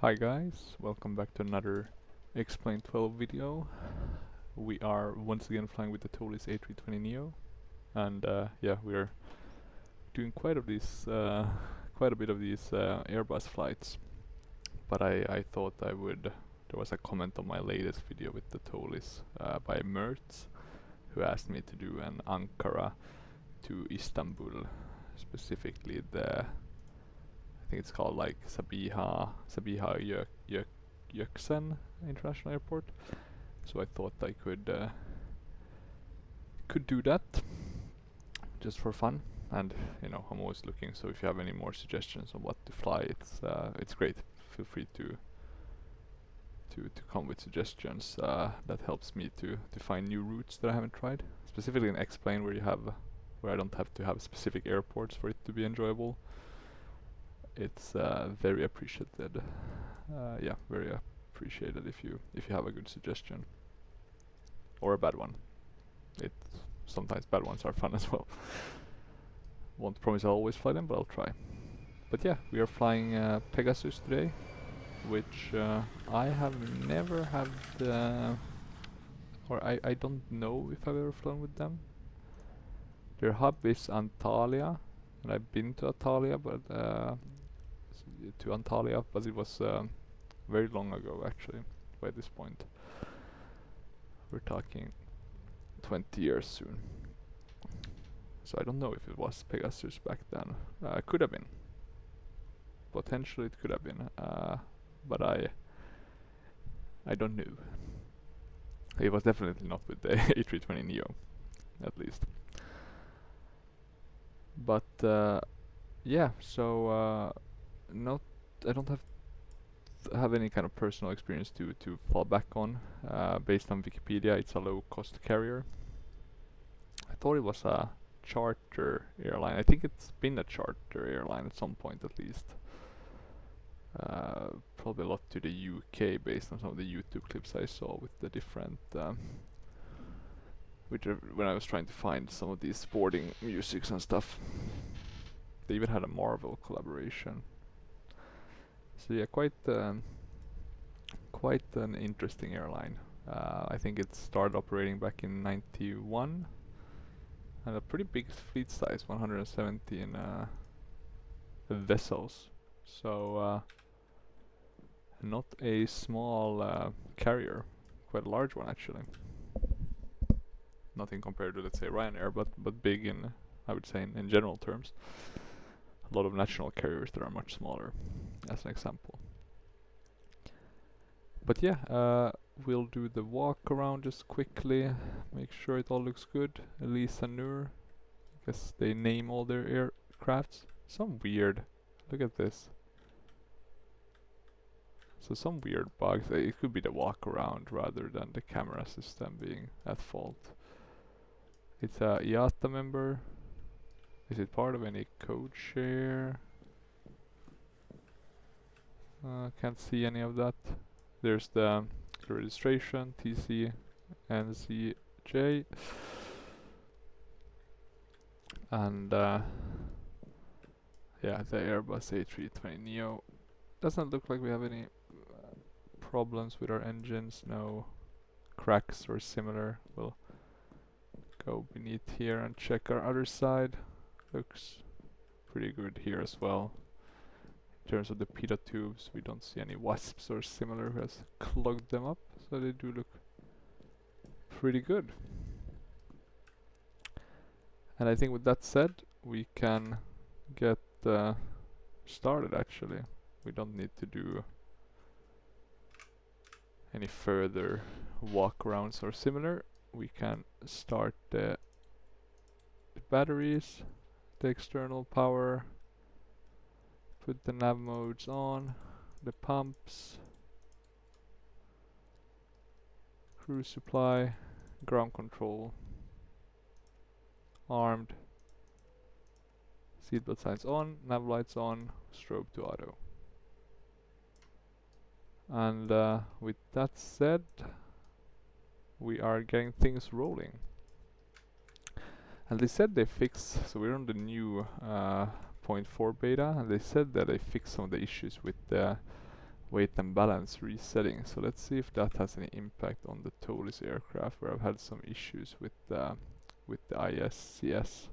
Hi guys, welcome back to another Explain 12 video. We are once again flying with the Toliss A320neo, and yeah, we are doing quite a bit of these Airbus flights. But I thought I would. There was a comment on my latest video with the Toliss by Mertz, who asked me to do an Ankara to Istanbul, specifically I think it's called like Sabiha Gökçen International Airport. So I thought I could do that just for fun, and you know, I'm always looking. So if you have any more suggestions on what to fly, it's great. Feel free to come with suggestions. That helps me to find new routes that I haven't tried. Specifically in X-Plane, where I don't have to have specific airports for it to be enjoyable. It's very appreciated. Yeah, very appreciated if you have a good suggestion or a bad one. Sometimes bad ones are fun as well. Won't promise I'll always fly them, but I'll try. But yeah, we are flying Pegasus today, which I have never had, or I don't know if I've ever flown with them. Their hub is Antalya, and I've been to Antalya, but it was very long ago actually. By this point, we're talking 20 years soon. So I don't know if it was Pegasus back then. Could have been. Potentially it could have been, but I don't know. It was definitely not with the A320neo, at least. But yeah, so I don't have any kind of personal experience to fall back on. Based on Wikipedia, it's a low-cost carrier. I thought it was a charter airline. I think it's been a charter airline at some point at least. Probably a lot to the UK based on some of the YouTube clips I saw with the different when I was trying to find some of these sporting musics and stuff. They even had a Marvel collaboration. So yeah, quite an interesting airline. I think it started operating back in '91, and a pretty big fleet size, 117 vessels. So not a small carrier, quite a large one actually. Nothing compared to, let's say, Ryanair, but big in, I would say, in general terms. A lot of national carriers that are much smaller, as an example. But yeah, we'll do the walk around just quickly, make sure it all looks good. Elisa Nur, I guess they name all their aircrafts. Some weird, look at this. So some weird bugs. It could be the walk around rather than the camera system being at fault. It's a IATA member. Is it part of any code share? Can't see any of that. There's the registration, TC, NCJ. And yeah, the Airbus A320neo. Doesn't look like we have any problems with our engines, no cracks or similar. We'll go beneath here and check our other side. Looks pretty good here as well. In terms of the pitot tubes, we don't see any wasps or similar who has clogged them up, so they do look pretty good. And I think with that said, we can get started actually. We don't need to do any further walk-arounds or similar. We can start the batteries, the external power, put the nav modes on, the pumps, cruise supply, ground control, armed, seatbelt signs on, nav lights on, strobe to auto. And with that said, we are getting things rolling. And they said they fixed, so we're on the new 0.4 beta, and they said that they fixed some of the issues with the weight and balance resetting. So let's see if that has any impact on the Toliss aircraft, where I've had some issues with the ISCS.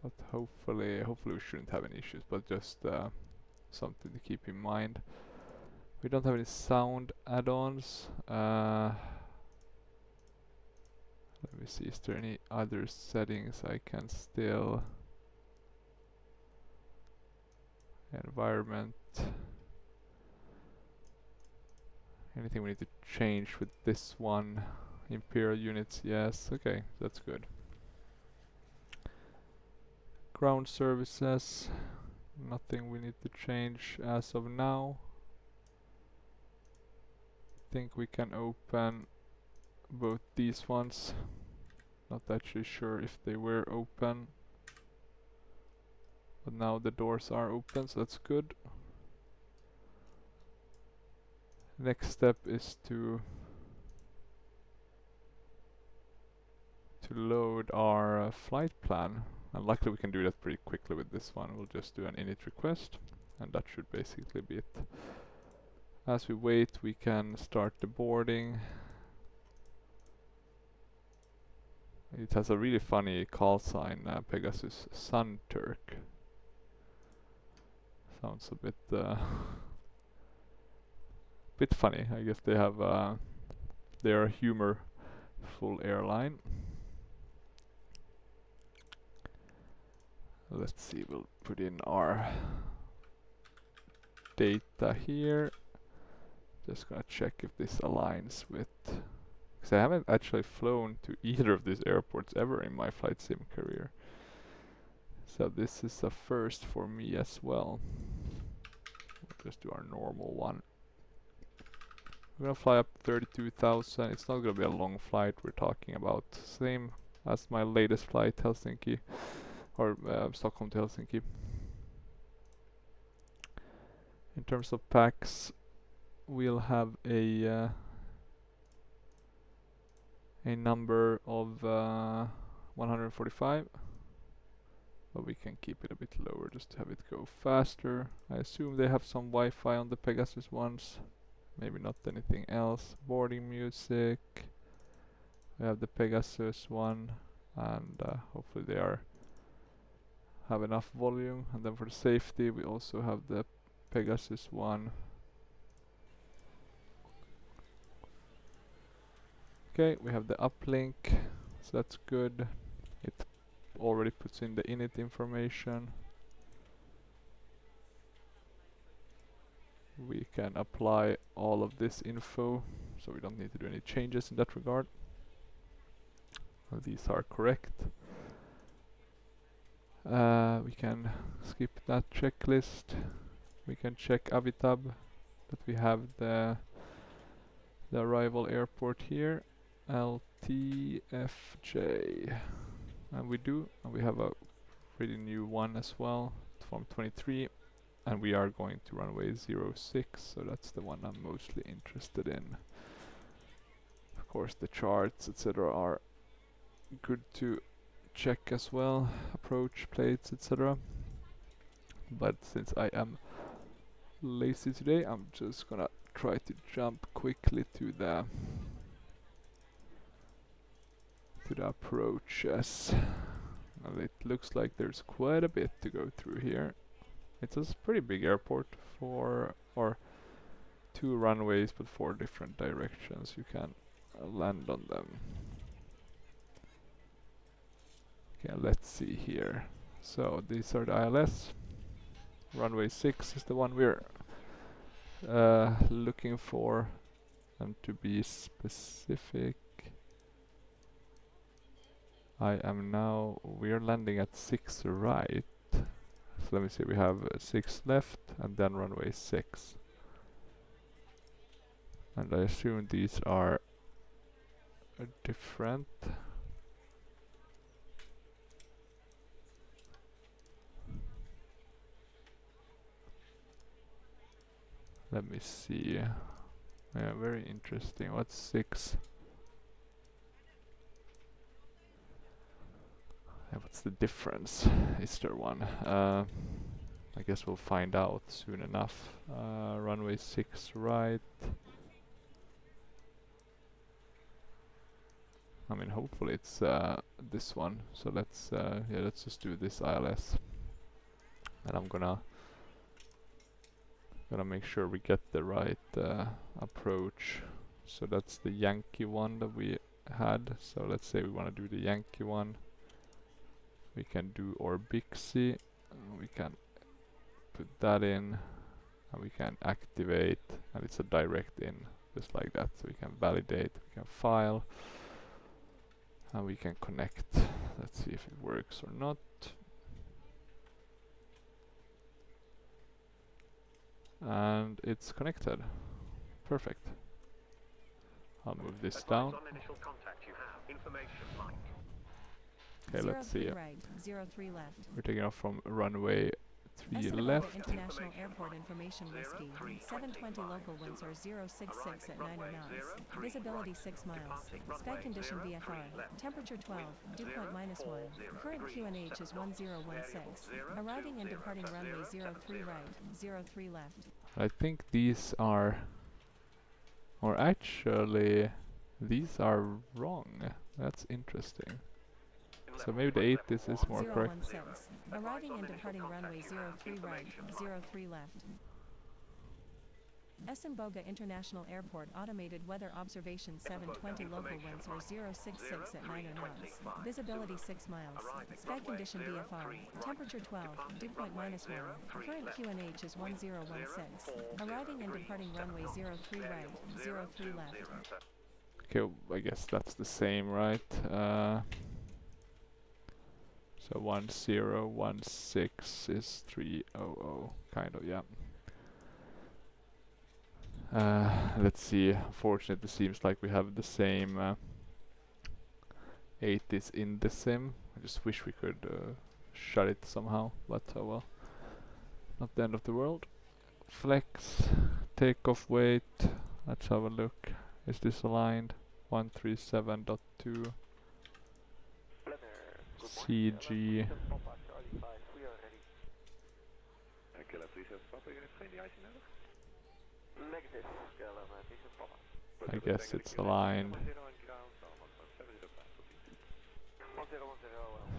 But hopefully we shouldn't have any issues, but just something to keep in mind. We don't have any sound add-ons. Let me see, is there any other settings I can still... Environment. Anything we need to change with this one? Imperial units, yes, okay, that's good. Ground services, nothing we need to change as of now. Think we can open both these ones. Not actually sure if they were open, but now the doors are open, so that's good. Next step is to load our flight plan, and luckily we can do that pretty quickly with this one. We'll just do an init request, and that should basically be it. As we wait, we can start the boarding. It has a really funny call sign, Pegasus Sun Turk. Sounds a bit funny. I guess they have they are a humorful airline. Let's see, we'll put in our data here. Just gonna check if this aligns with, because I haven't actually flown to either of these airports ever in my flight sim career. So this is a first for me as well. We'll just do our normal one. We're gonna fly up 32,000. It's not gonna be a long flight. We're talking about same as my latest flight, Helsinki, or Stockholm to Helsinki. In terms of packs, we'll have a number of 145, but we can keep it a bit lower just to have it go faster. I assume they have some Wi-Fi on the Pegasus ones, maybe not anything else. Boarding music, we have the Pegasus one, and hopefully they have enough volume. And then for the safety, we also have the Pegasus one. Okay, we have the uplink, so that's good. It already puts in the init information. We can apply all of this info, so we don't need to do any changes in that regard. Well, these are correct. We can skip that checklist. We can check Avitab, that we have the arrival airport here. LTFJ, and we do, and we have a pretty new one as well from 23, and we are going to runway 06, so that's the one I'm mostly interested in. Of course the charts etc are good to check as well, approach plates etc, but since I am lazy today, I'm just gonna try to jump quickly to the approaches. And it looks like there's quite a bit to go through here. It's a pretty big airport, or 2 runways but 4 different directions you can land on them. Okay, let's see here. So these are the ILS. Runway 6 is the one we're looking for, and to be specific, we're landing at 6 right. So let me see, we have 6 left and then runway 6. And I assume these are different. Let me see. Yeah, very interesting. What's 6? What's the difference? Is there one? I guess we'll find out soon enough. Runway 6 right. I mean, hopefully it's this one. So let's yeah, let's just do this ILS, and I'm gonna make sure we get the right approach. So that's the Yankee one that we had. So let's say we want to do the Yankee one. We can do Orbixie. We can put that in, and we can activate, and it's a direct in, just like that. So we can validate, we can file, and we can connect. Let's see if it works or not. And it's connected. Perfect. I'll move this down. Okay, let's see. Right, 03 left. We're taking off from runway 3 left. International Airport Information Whiskey. 720 local winds are 066 at 90 knots. Visibility 6 miles. Sky condition VFR. Temperature 12. Dew point -1. Current QNH is 1016. Arriving and departing runway 03 right, 03 left. I think these are, or actually, these are wrong. That's interesting. So maybe the 8 is more correct. 016. Arriving and departing runway 03 right, 03 left. Esenboga International Airport Automated Weather Observation 720 local winds are 066 at 90 knots. Visibility 6 miles. Sky condition VFR. Temperature 12. Dew point -1. Current QNH is 1016. Arriving and departing runway 03 right, 03 left. Okay, I guess that's the same, right? So 1016 is 300, kind of, yeah. Let's see. Unfortunately, it seems like we have the same 8 is in the sim. I just wish we could shut it somehow, but well, not the end of the world. Flex, takeoff weight. Let's have a look. Is this aligned? 137.2. CG. I guess it's aligned.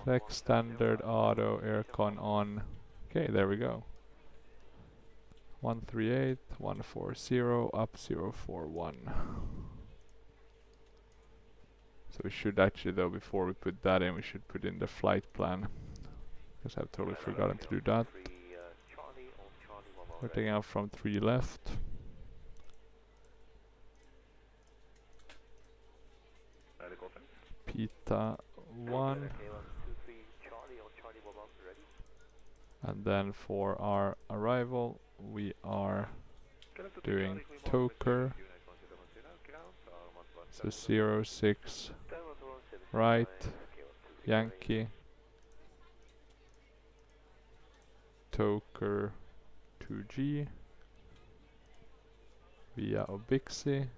Flex standard auto aircon on. Okay, there we go. 138, 140, up 041. So we should actually, though, before we put that in, we should put in the flight plan. Because I've totally forgotten to do that. We're taking out from 3 left. Pita 1. And then for our arrival, we are doing Toker. So 06 right, Yankee, Toker 2G via Obixie,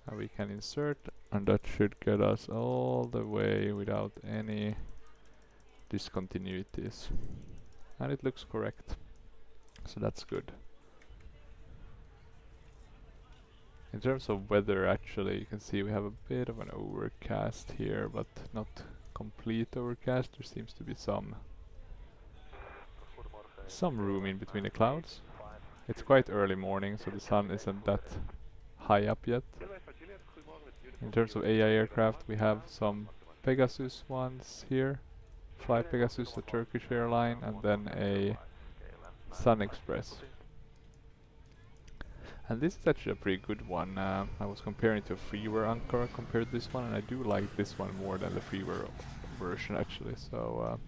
and we can insert, and that should get us all the way without any discontinuities, and it looks correct, so that's good. In terms of weather, actually, you can see we have a bit of an overcast here, but not complete overcast. There seems to be some room in between the clouds. It's quite early morning, so the sun isn't that high up yet. In terms of AI aircraft, we have some Pegasus ones here. Fly Pegasus, a Turkish airline, and then a Sun Express. And this is actually a pretty good one. I was comparing to a freeware Ankara compared to this one, and I do like this one more than the freeware version actually, so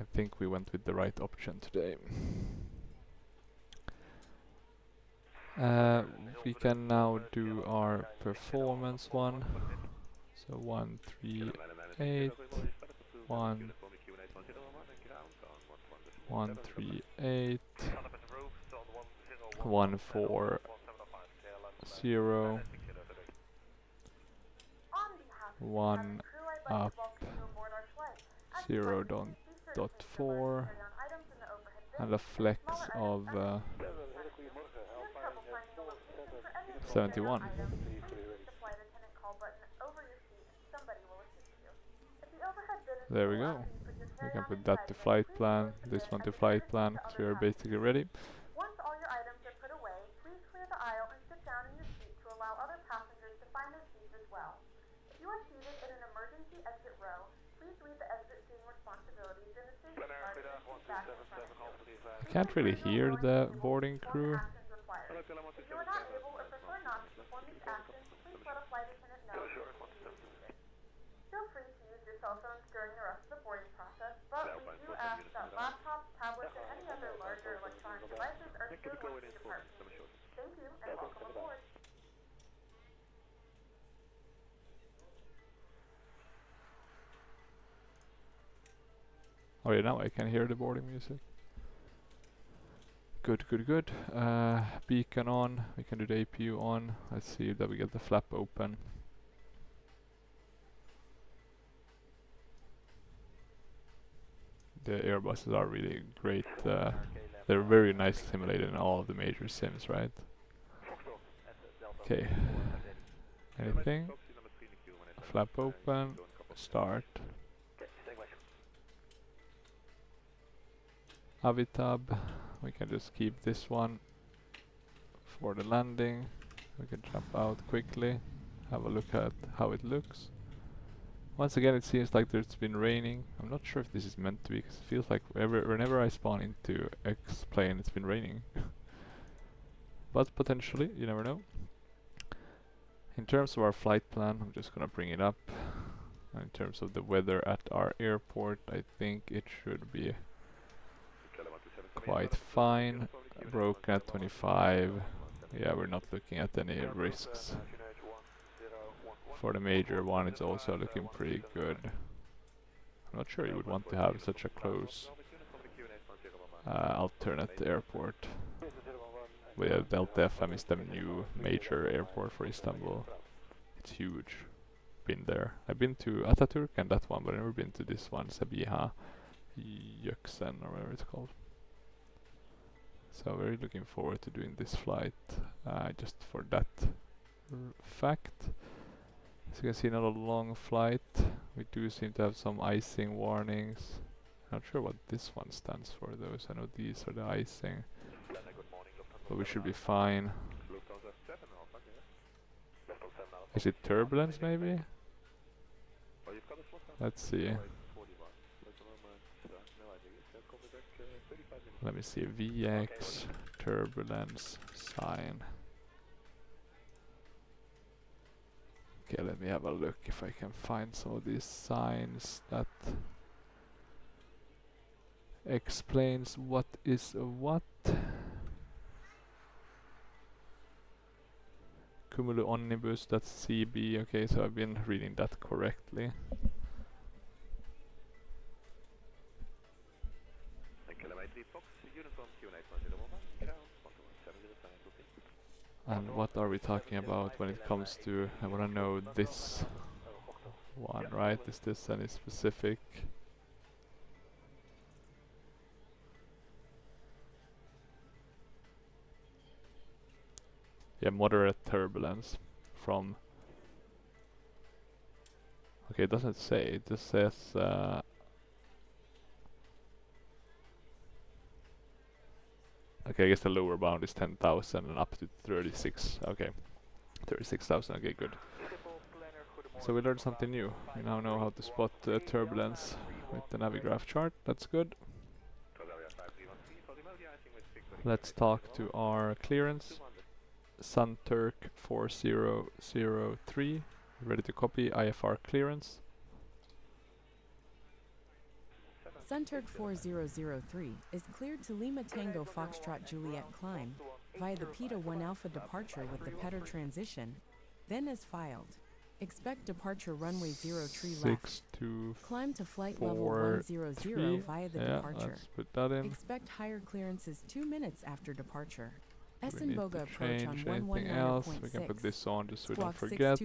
I think we went with the right option today. We can now do our performance one. So 138, 138, 140, 1 up, 0 don't 8.4 and a flex of 71. There we go. We can put that to flight plan, this one to flight plan, because we are basically ready. Once all your items are put away, please clear the aisle and sit down in your seat to allow other passengers to find their seats as well. If you are seated in an emergency exit row, please leave the exit scene responsibilities in the safety card and seat back in front of you. I can't really hear the boarding crew. If you are not able or prefer not to perform these actions, please let a flight attendant know. Feel free to use your cell phones during the rest of the boarding process, but we do ask that laptops, tablets, and any other larger electronic devices are still once you depart. Thank you, and welcome aboard. Oh yeah, now I can hear the boarding music. Good, good, good. Beacon on, we can do the APU on. Let's see that we get the flap open. The Airbuses are really great. They're very nice simulated in all of the major sims, right? Okay. Anything? Flap open. Start. Avitab. We can just keep this one for the landing. We can jump out quickly. Have a look at how it looks. Once again, it seems like there's been raining. I'm not sure if this is meant to be, because it feels like whenever I spawn into X-plane, it's been raining. But potentially, you never know. In terms of our flight plan, I'm just gonna bring it up. In terms of the weather at our airport, I think it should be quite fine. Broken at 25. Yeah, we're not looking at any risks. For the major one, it's also looking pretty good. I'm not sure you would want to have such a close alternate airport. But yeah, the LTFM is the new major airport for Istanbul. It's huge. Been there. I've been to Atatürk and that one, but I've never been to this one, Sabiha Gökçen or whatever it's called. So very looking forward to doing this flight, just for that fact. As you can see, not a long flight. We do seem to have some icing warnings. Not sure what this one stands for though, so I know these are the icing. But we should be fine. Is it turbulence maybe? Let's see. Let me see, VX, turbulence, sign. Okay, let me have a look if I can find some of these signs that explains what is what. Cumulo Omnibus, that's CB, okay, so I've been reading that correctly. And what are we talking about when it comes to, I wanna know this one, right? Is this any specific? Yeah, moderate turbulence from... Okay, it doesn't say, it just says... Okay, I guess the lower bound is 10,000 and up to 36. Okay, 36,000. Okay, good. So we learned something new. We now know how to spot turbulence with the Navigraph chart. That's good. Let's talk to our clearance. Sunturk 4003. Ready to copy IFR clearance. Sunturk 4003 is cleared to Lima Tango Foxtrot Juliet climb via the PETA 1 Alpha departure with the PETR transition, then as filed. Expect departure runway 0 tree left. Climb to flight level 100 via the departure. Let's put that in. Expect higher clearances 2 minutes after departure. Do we need Essen-Boga to approach on change anything else? We can put this on just so we don't forget.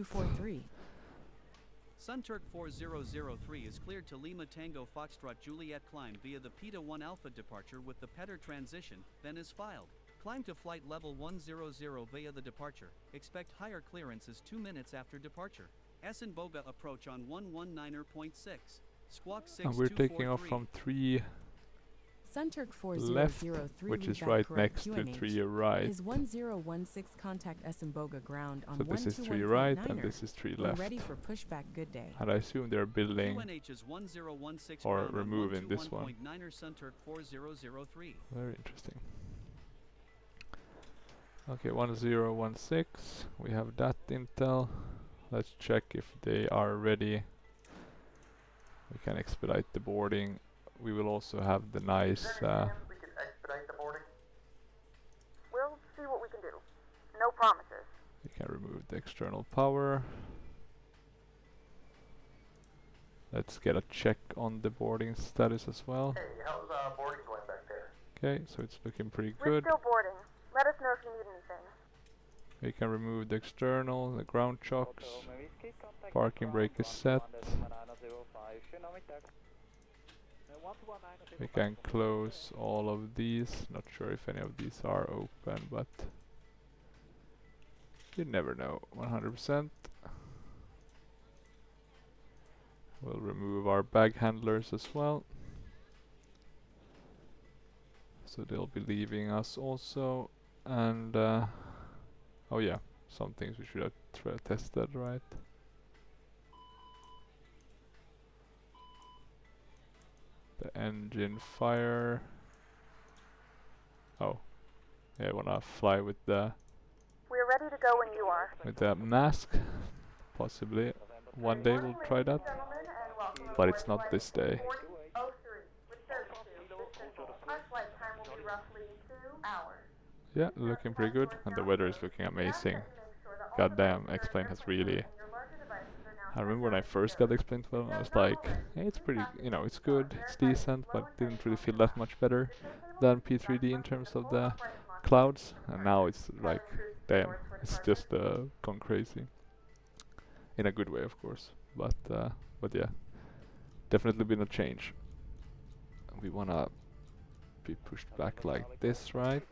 Sunturk 4003 is cleared to Lima Tango Foxtrot Juliet climb via the PETA 1 Alpha departure with the Petter transition, then is filed. Climb to flight level 100 via the departure. Expect higher clearances 2 minutes after departure. Essen-Boga approach on 119.6. Squawk 6243. And we're taking off from 3 Sunturk left, 4003 which is readback right correct next to QNH 3 right. is 1016 contact Essen-Boga ground on So this is 3 right and this is 3 We're left. ready for pushback. Good day. And I assume they're building QNH is 1016 or ground on removing this one. 121.9er Sunturk 4003. Very interesting. Okay, 1016. We have that intel. Let's check if they are ready. We can expedite the boarding. We will also have the nice we can expedite the boarding. We'll see what we can do. No promises. we can remove the external power. Let's get a check on the boarding status as well. Hey, how's boarding going back there? Okay, so it's looking pretty We're good. still boarding. Let us know if you need anything. We can remove the external, the ground chocks. Parking brake is set. We can close all of these. Not sure if any of these are open, but you never know. 100%. We'll remove our bag handlers as well. So they'll be leaving us also. And oh yeah, some things we should have tested, right? The engine fire. Oh, yeah, I wanna fly with the We're ready to go when you are. mask. Possibly one day we'll try that, but it's not this day. 4003 with 32. Our flight time will be roughly 2 hours. Yeah, looking pretty good, and the weather is looking amazing. Goddamn, X-Plane has really. I remember when I first got X-Plane 12, I was like, hey, it's pretty, you know, it's good, it's decent, but didn't really feel that much better than P3D in terms of the clouds. And now it's like, damn, it's just gone crazy. In a good way, of course. But yeah, definitely been a change. We wanna be pushed back like this, right?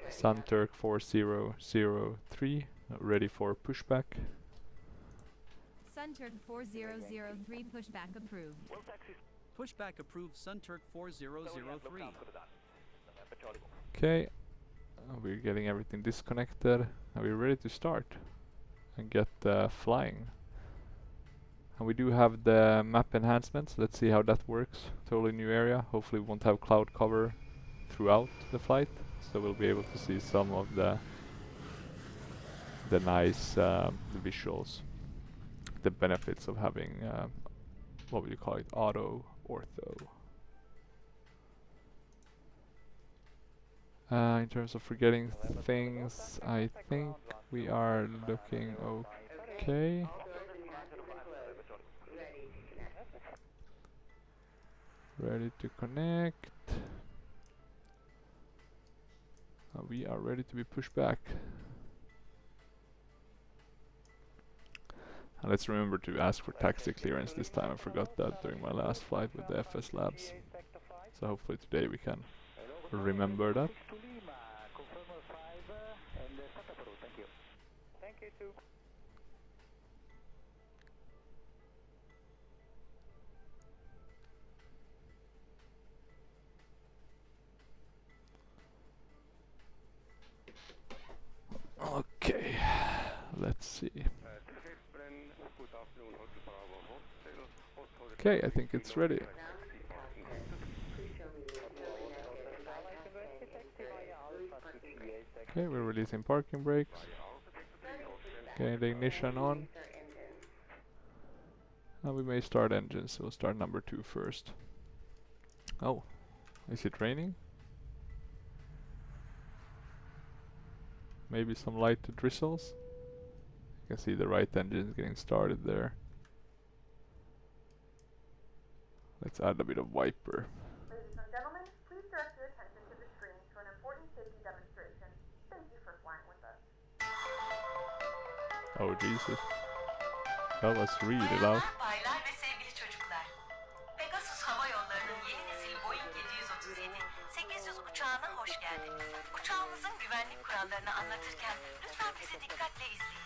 Sunturk 4003, ready for pushback. Sunturk 4003 pushback approved. Pushback approved Sunturk 4003. Okay, we're getting everything disconnected. Are we ready to start and get flying? And we do have the map enhancements. Let's see how that works. Totally new area. Hopefully we won't have cloud cover throughout the flight, so we'll be able to see some of the nice visuals, the benefits of having what would you call it, auto ortho. In terms of forgetting things, I think we are looking okay. Ready to connect. We are ready to be pushed back. And let's remember to ask for taxi clearance this time. I forgot that during my last flight with the FS Labs. So hopefully today we can remember that. Okay, let's see. Okay, I think it's ready. Okay, we're releasing parking brakes. Getting the ignition on. And we may start engines, so we'll start number 2 first. Oh, is it raining? Maybe some light drizzles. You can see the right engine is getting started there. Let's add a bit of wiper. Ladies and gentlemen, please direct your attention to the screen for an important safety demonstration. Thank you for flying with us. Oh Jesus. That was really loud. Baylar ve sevgili çocuklar. Pegasus Hava Yolları'nın yeni nesil Boeing 737-800 uçağına hoş geldiniz. Uçağımızın güvenlik kurallarını anlatırken lütfen bizi dikkatle izleyin.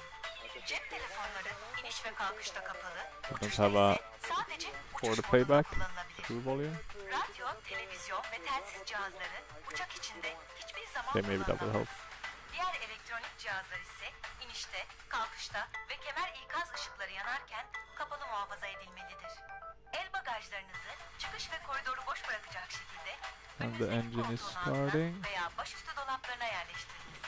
Cep telefonları iniş ve kalkışta kapalı. Uçuşta ise sadece For the uçuş modunda playback, kullanılabilir. true volume. Radyo, televizyon ve telsiz cihazları uçak içinde hiçbir zaman Okay, maybe that will help. kullanılamaz. Diğer elektronik cihazlar ise inişte, kalkışta ve kemer ikaz ışıkları yanarken kapalı muhafaza edilmelidir. El bagajlarınızı çıkış ve koridoru boş bırakacak şekilde And the önünüzdeki engine is koltuğun altına starting. veya başüstü dolaplarına yerleştiriniz.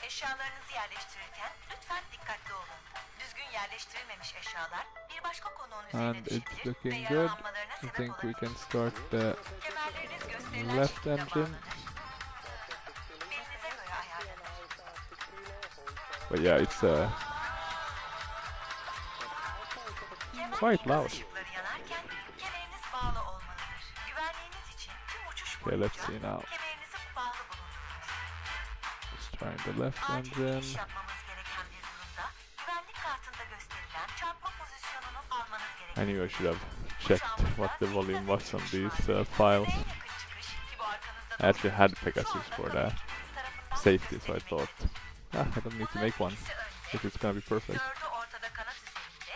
Eşyalarınızı yerleştirirken lütfen dikkatli olun. Düzgün yerleştirilmemiş eşyalar bir başka konuğun üzerine And it's düşebilir ve looking good. yaralanmalarına I sebep think we can olabilir. start the Kemerleriniz gösterilen left şekilde engine. bağlanır. Belinize göre ayarlanır. But yeah, it's quite loud. Işıkları yanarken kemeriniz bağlı olmalıdır. Güvenliğiniz için tüm uçuş Okay, let's boyunca see now. kemerinizi bağlı bulundurunuz. Let's try the left Acil engine. iniş yapmamız gereken bir durumda güvenlik kartında gösterilen çarpma pozisyonunu almanız gerekir. I knew I should have checked what the volume was on these files. En yakın çıkış ki bu arkanızda I actually had duruyor. Pegasus Şu anda for the kabinetiniz tarafından safety, so I temsil thought, edilmektedir. I don't need to make one İkisi önde, if it's gonna be perfect. dördü ortada kanat üzerinde,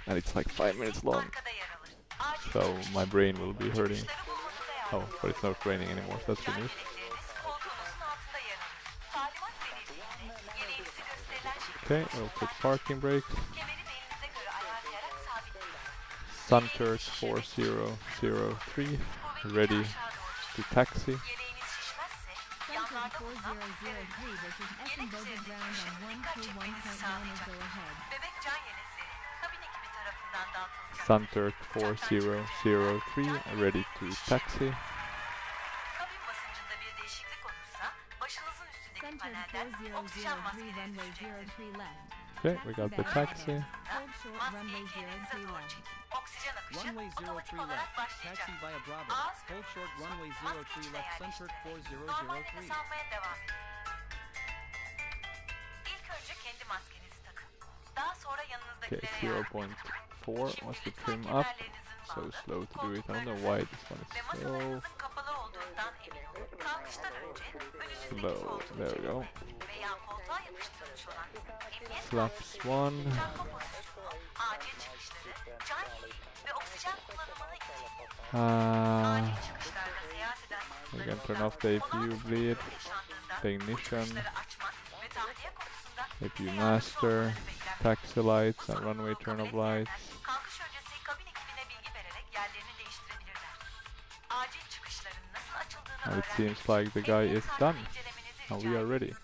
And it's like 5 minutes long, arkada yer alır. Acil so çıkış, my brain will be hurting. çıkışları bulmanıza Oh, yardımcı but it's not raining anymore, so that's Can good news. yelekleriniz koltuğunuzun altında yer alır. Talimat verildiğinde yeleğinizi gösterilen şekilde Okay, we'll put parking brakes. kemeri belinize göre ayarlayarak sabitleyin. Sunturk 4003, ready to taxi. Yeleğiniz şişmezse Center yanlarda bulunan 4003, this is Essen Bogen ground on 121.9 go ahead. bebek can yelekleri kabin ekibi tarafından dağıtılacak. Sunturk 4003, ready to taxi. Kabin basıncında bir değişiklik olursa başınızın üstündeki Center panelden oksijen 4003, maskeleri runway düşecektir. 03 left. Okay, we got the taxi. Hold short, runway Maskeyi kendinize 03 doğru left. çekin. Oksijen akışı Runway otomatik 03 olarak left. başlayacak. Taxi via Bravo. Ağız ve Hold short burnunuzu runway maske 03 içine left. Sunturk yerleştirin. Normal 4003. nefes almaya devam edin. İlk önce kendi maskenizi takın. Daha sonra Okay, yanınızdakilere yardım edin. 0.4 was the trim up. So slow to do it. I don't know why this one Ve is so masalarınızın kapalı olduğundan emin olun. Kalkıştan önce önünüzdeki slow. koltuğu There we go. çekmek veya koltuğa yapıştırılmış olan emniyet Flaps kartını, 1. çarpma pozisyonu, acil çıkışları, can yeleği ve oksijen kullanımını için. Acil çıkışlarda seyahat eden We yolcuların can turn off the APU bleed, yaşandığında the ignition, çıkışları açmak ve tahliye konusunda APU size master, yardımcı olmaları beklenmektedir. taxi lights Bu and runway sorumluluğu turn kabul off lights. etmeyenler kalkış öncesi kabin ekibine bilgi vererek yerlerini değiştirebilirler. Acil çıkışların nasıl açıldığını And it öğrenmek seems için like the guy emniyet is kartını done. incelemenizi And rica we are ready. ederiz.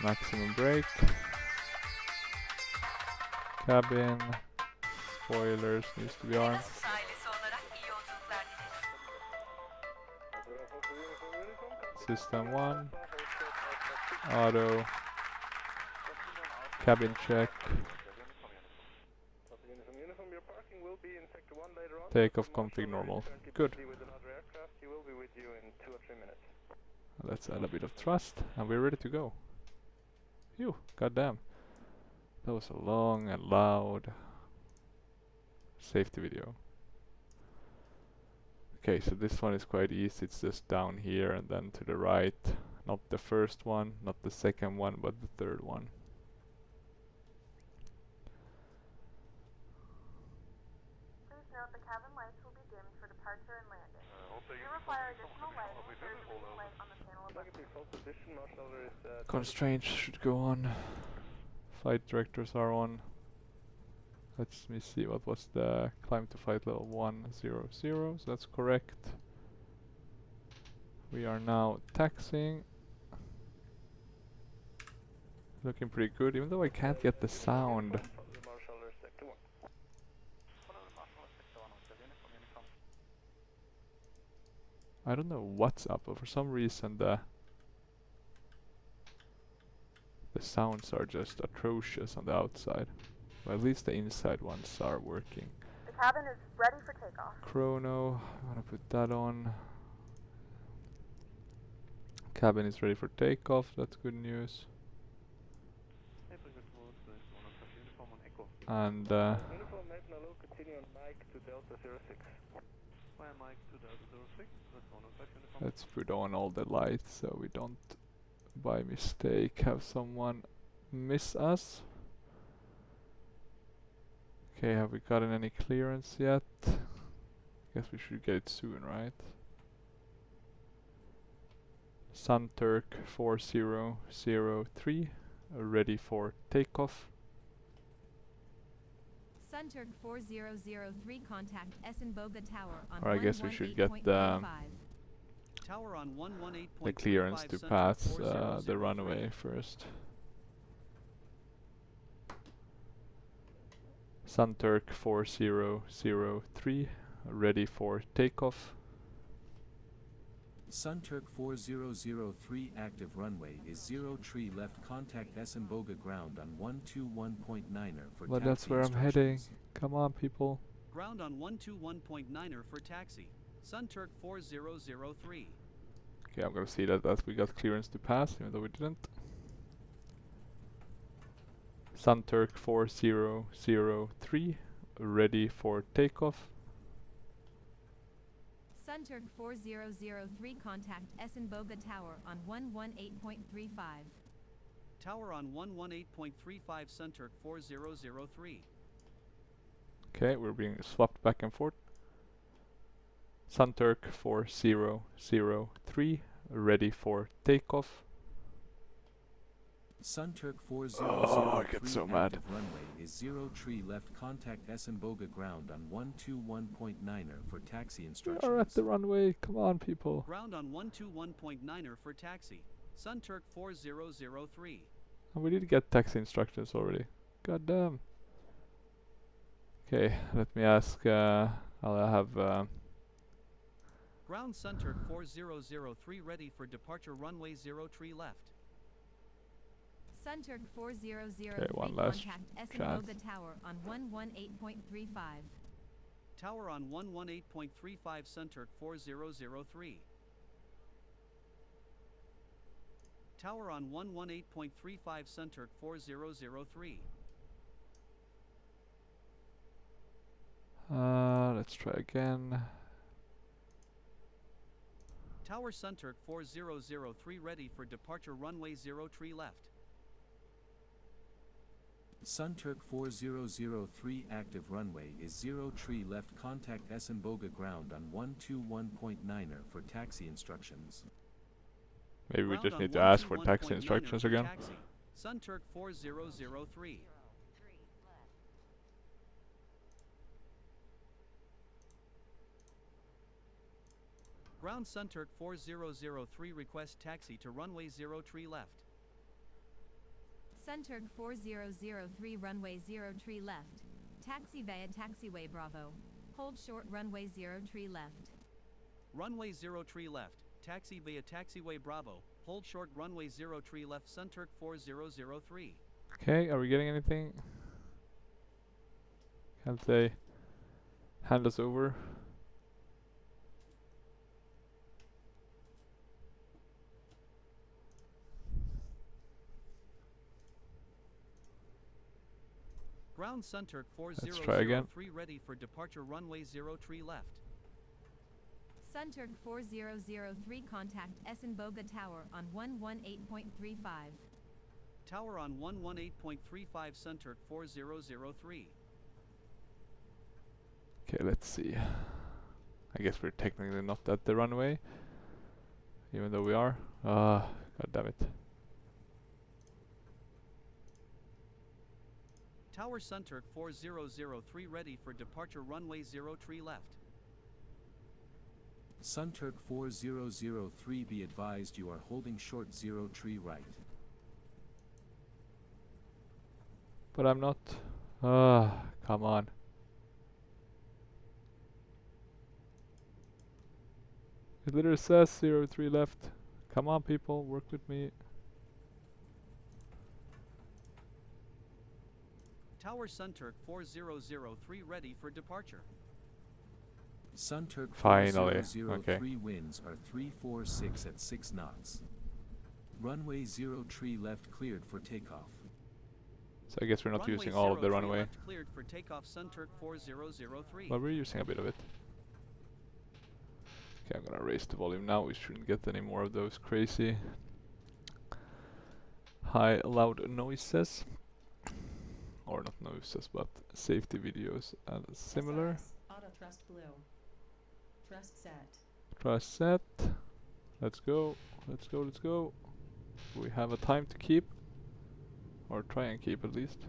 Maximum brake. Cabin. Spoilers needs to be armed. Pegasus ailesi olarak iyi yolculuklar dileriz. System 1. Auto. Cabin check. Takeoff config normal. Good. Let's add a bit of thrust and we're ready to go. Phew, goddamn. That was a long and loud safety video. Okay, so this one is quite easy. It's just down here and then to the right. Not the first one, not the second one, but the third one. Please note the cabin lights will be dimmed for departure and landing. If you require additional lighting, there is a beacon light on the panel above. Constraints should go on. Flight directors are on. Let me see, what was the climb to flight level 100, so that's correct. We are now taxiing. Looking pretty good, even though I can't get the sound. I don't know what's up, but for some reason the sounds are just atrocious on the outside. Well, at least the inside ones are working. The cabin is ready for takeoff. Chrono, I'm gonna put that on. Cabin is ready for takeoff, that's good news. And Uniform Mike Nalo, continue on Mike to Delta 06. Via Mike to Delta 06, that's 105 uniform. let's put on all the lights so we don't by mistake have someone miss us. Okay, have we gotten any clearance yet? Guess we should get it soon, right? Sun Turk 4003 ready for takeoff. Sunturk 4003 contact Essenboga Tower on Or I guess we should get Tower on 118.35 the clearance to Sunturk pass 4003. the runway first. Sun Turk 4003 ready for takeoff. Sunturk 4003 active runway is 0 tree left, contact Essenboga ground on 121.9er for But taxi that's where I'm heading. instructions. Come on, people. Ground on 121.9er for taxi. Sunturk 4003. Okay, I'm gonna see that we got clearance to pass, even though we didn't. Sun Turk 4003 ready for takeoff. Sunturk 4003 contact Essenboga Tower on 118.35. Tower on 118.35 Sunturk 4003. Okay, we're being swapped back and forth. Sun Turk 4003 ready for takeoff. Sunturk Oh, I 4003 get so mad. active runway is 0 tree left, contact Essenboga ground on 121.9er for taxi We instructions. are at the runway. Come on, people. Ground on 121.9er for taxi. Sunturk 4003. And we did get taxi instructions already. God damn. Okay, let me ask. I'll have. Ground Sunturk 4003 ready for departure runway 0 tree left. Sunturk 4003 one last contact Essenboga Tower on 118.35. Tower on 118.35 Sunturk 4003. Tower on 118.35 Sunturk 4003. Let's try again. Tower Sunturk 4003 ready for departure runway 0 tree left. Sunturk 4003 active runway is 0 tree left, contact Essenboga ground on 121.9er for taxi instructions. Maybe we Ground just on need to ask for 121.9er taxi instructions for again. taxi. Sunturk 4003. Ground Sunturk 4003 request taxi to runway 0 tree left. Sunturk 4003 runway 0 tree left. Taxi via taxiway Bravo. Hold short runway 0 tree left. Runway 0 tree left. Taxi via taxiway Bravo. Hold short runway 0 tree left Sunturk 4003. Okay, are we getting anything? Can't they hand us over? Ground Sunturk Let's try again. 4003 ready for departure runway 0 tree left. Sunturk 4003 contact Essenboga Tower on 118.35. Tower on 118.35 Sunturk 4003. Okay, let's see. I guess we're technically not at the runway, even though we are. God damn it. Tower Sunturk 4003 ready for departure runway 0 tree left. Sunturk 4003 be advised you are holding short 0 tree right. But I'm not. Come on. It literally says 03 left. Come on, people, work with me. Tower Sunturk 4003 ready for departure. Sunturk Finally, 4003 winds are 346 at 6 knots. Runway 0 tree left cleared for takeoff. So I guess we're not Runway using all of the 03 runway, left cleared for takeoff Sunturk 4003. but we're using a bit of it. Okay, I'm gonna raise the volume now. We shouldn't get any more of those crazy high loud noises. Or not noises, but safety videos and similar. SRS, auto thrust blue. Thrust set. Thrust set. Let's go. Let's go. Let's go. We have a time to keep. Or try and keep at least.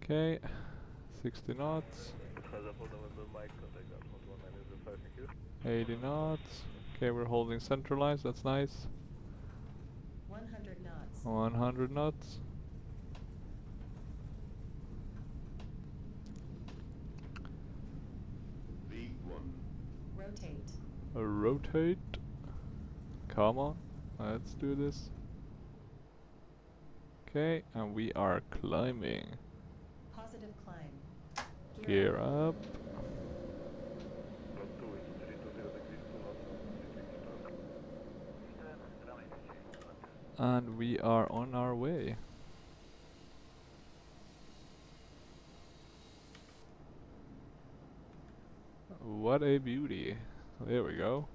Okay. 60 knots. 80 knots. Okay, we're holding centralized. That's nice. 100 knots. 100 knots. Rotate. Rotate. Come on. Let's do this. Okay, and we are climbing. Positive climb. Gear up. And we are on our way. What a beauty. There we go.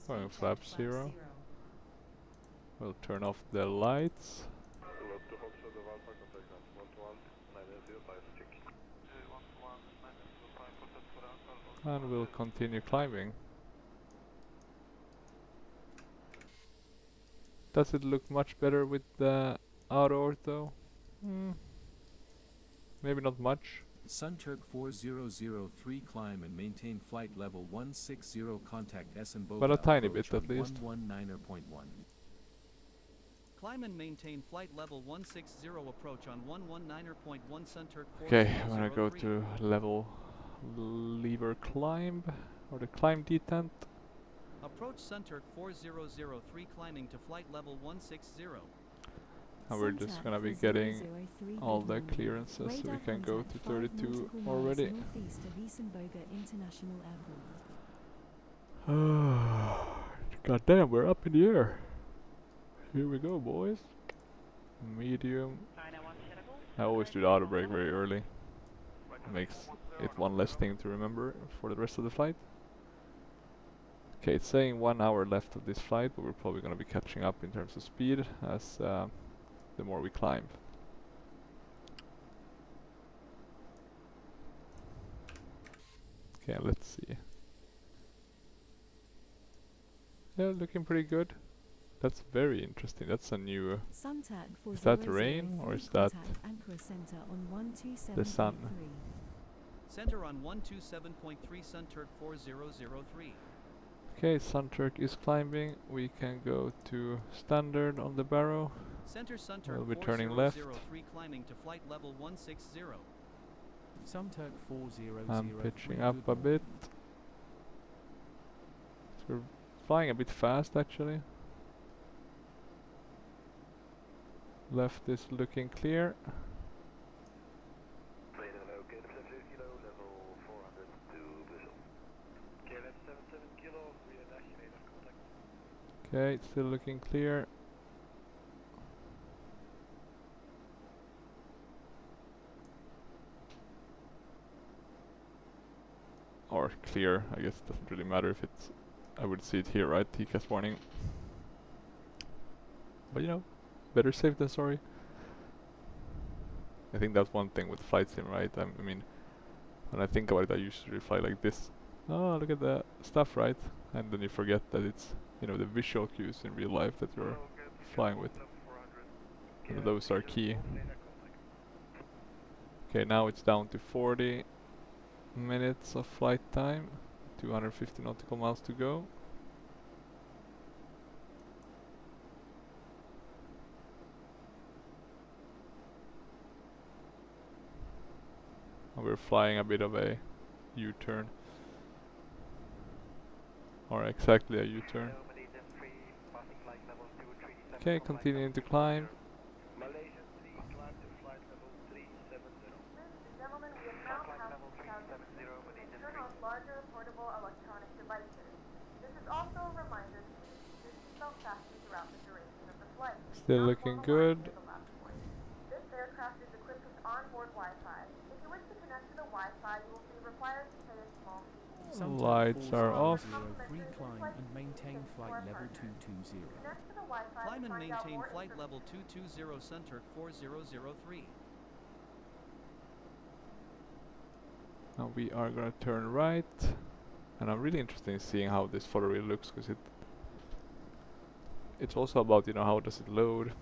Going flap 0. We'll turn off the lights. And we'll continue climbing. Does it look much better with the auto ortho? Maybe not much. Sunturk 4003 climb and maintain flight level 160 contact Esenboga But a tiny approach bit at on least. 119.1. Climb and maintain flight level 160 approach on 119.1 Sunturk 4003. Okay, I'm gonna go to level lever climb, or the climb detent. Approach Sunturk 4003 climbing to flight level 160. And we're just gonna be getting all the clearances so we can go to 32 already. Northeast of Isenboga International Airport. God damn, we're up in the air. Here we go, boys. Medium. I always do the auto brake very early. Makes it one less thing to remember for the rest of the flight. Okay, it's saying 1 hour left of this flight, but we're probably gonna be catching up in terms of speed as the more we climb. Okay, let's see. Yeah, looking pretty good. That's very interesting. That's a new... Is that rain or is that the sun? Center on 127.3 Sunturk 4003. Okay, Sunturk is climbing. We can go to standard on the barrow. Center Sunturk We'll be turning left. 4003 climbing to flight level 160. Sunturk 4003. I'm pitching up a bit. So we're flying a bit fast actually. Left is looking clear. Okay, it's still looking clear. Or clear, I guess it doesn't really matter if it's... I would see it here, right? TCAS warning. But you know, better safe than sorry. I think that's one thing with flight sim, right? I mean, when I think about it, I usually fly like this. Oh, look at the stuff, right? And then you forget that it's, you know, the visual cues in real life that you're flying with. And those are key. Okay, now it's down to 40 minutes of flight time. 250 nautical miles to go. And we're flying a bit of a U-turn. Or exactly a U-turn. Okay, continuing to climb. Ladies and gentlemen, we have now passed 2,000 feet and turn off larger portable electronic devices. This is also a reminder to seatbelt fastened throughout the duration of the flight. Still Not looking formal line good. near the last point. This aircraft is equipped with onboard Wi-Fi. If you wish to connect to the Wi-Fi, you will be required to pay a small fee. Lights are off. 03 climb and maintain flight level 220. Connect to the Wi-Fi Climb to and find out maintain more flight information. level 220 Sunturk 4003. Now we are gonna turn right, and I'm really interested in seeing how this photo reel looks, because it's also about, you know, how does it load,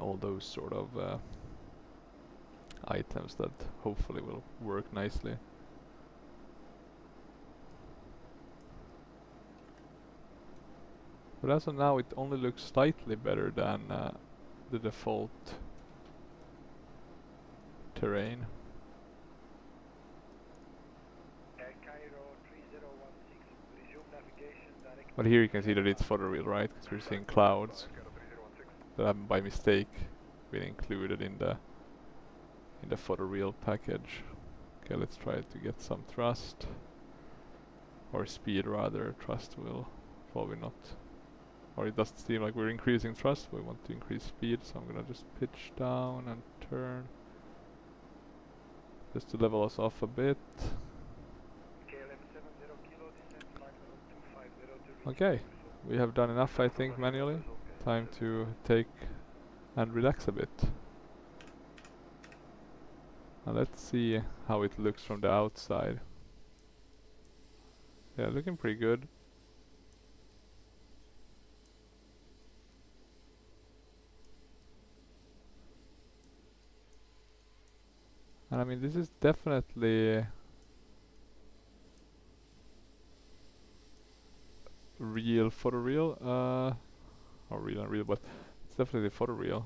all those sort of items that hopefully will work nicely. But as of now, it only looks slightly better than the default terrain. Cairo 3016, resume navigation direct. But here you can see that it's photo reel, right? Because we're seeing clouds that haven't by mistake been included in the photo reel package. Okay, let's try to get some thrust, or speed rather. Thrust will probably not, or it doesn't seem like we're increasing thrust. We want to increase speed, so I'm gonna just pitch down and turn, just to level us off a bit. Okay, we have done enough, I think, manually. Time to take and relax a bit. Now let's see how it looks from the outside. Yeah, looking pretty good. And I mean, this is definitely real photoreal, or real and real, but it's definitely photoreal.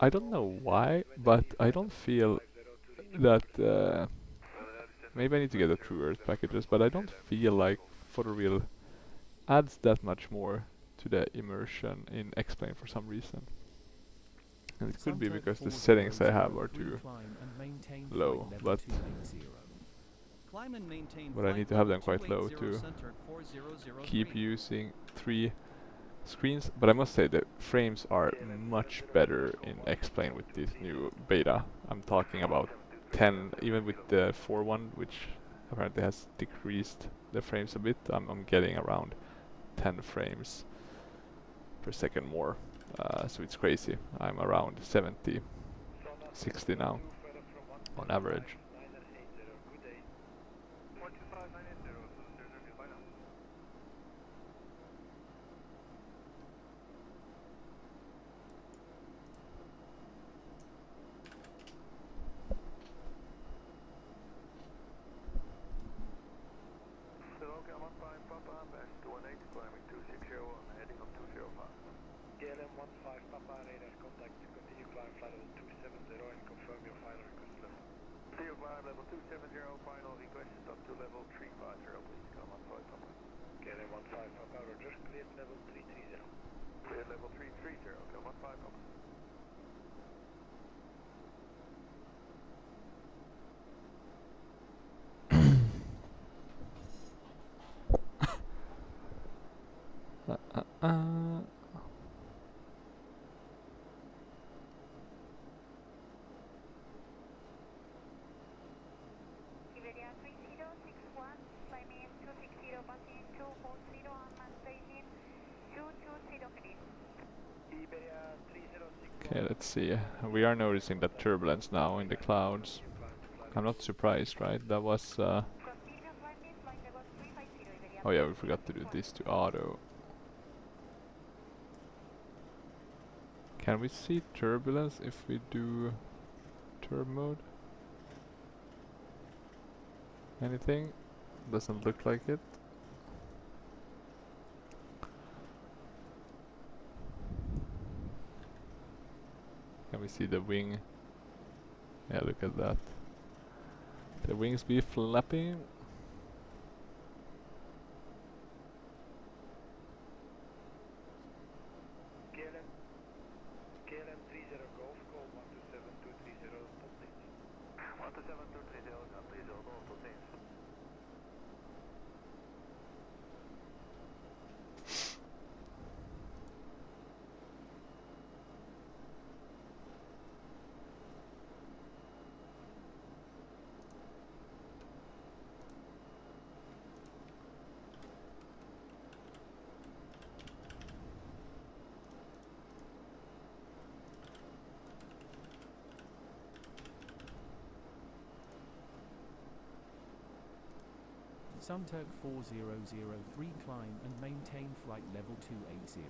I don't know why, but I don't feel that, maybe I need to get the True Earth packages, but I don't feel like photoreal adds that much more to the immersion in X-Plane for some reason. And it could be because the settings I have are too low, but Climb and maintain I flight need to have them level quite low 280 to Sunturk 4003. keep using 3 screens. But I must say the frames are much better in X-Plane with this new beta. I'm talking about 10, even with the 4.1, which apparently has decreased the frames a bit. I'm getting around 10 frames per second more. So it's crazy. I'm around 70, 60 now on average. KLM 15 Papa radar contact, continue climb flight level 270 and confirm your final request level. Continue climb level 270, final request is up to level 350, please come on 5 Papa. KLM 15 Papa, roger, cleared level 330. Cleared level 330, come on 5 Papa. Iberia 3061, climbing 260, passing 240 on maintaining 220 heading. Iberia 3061. Okay, let's see. We are noticing that turbulence now in the clouds. I'm not surprised, right? That was Continue climbing flight level 350 Iberia. oh yeah, we forgot to do this to auto. Can we see turbulence if we do turb mode? Anything? Doesn't look like it. Can we see the wing? Yeah, look at that. The wings be flapping. KLM 30 Golf, call 127230, top links. 127230, please, Golf, top links. Sunturk 4003 climb and maintain flight level 280.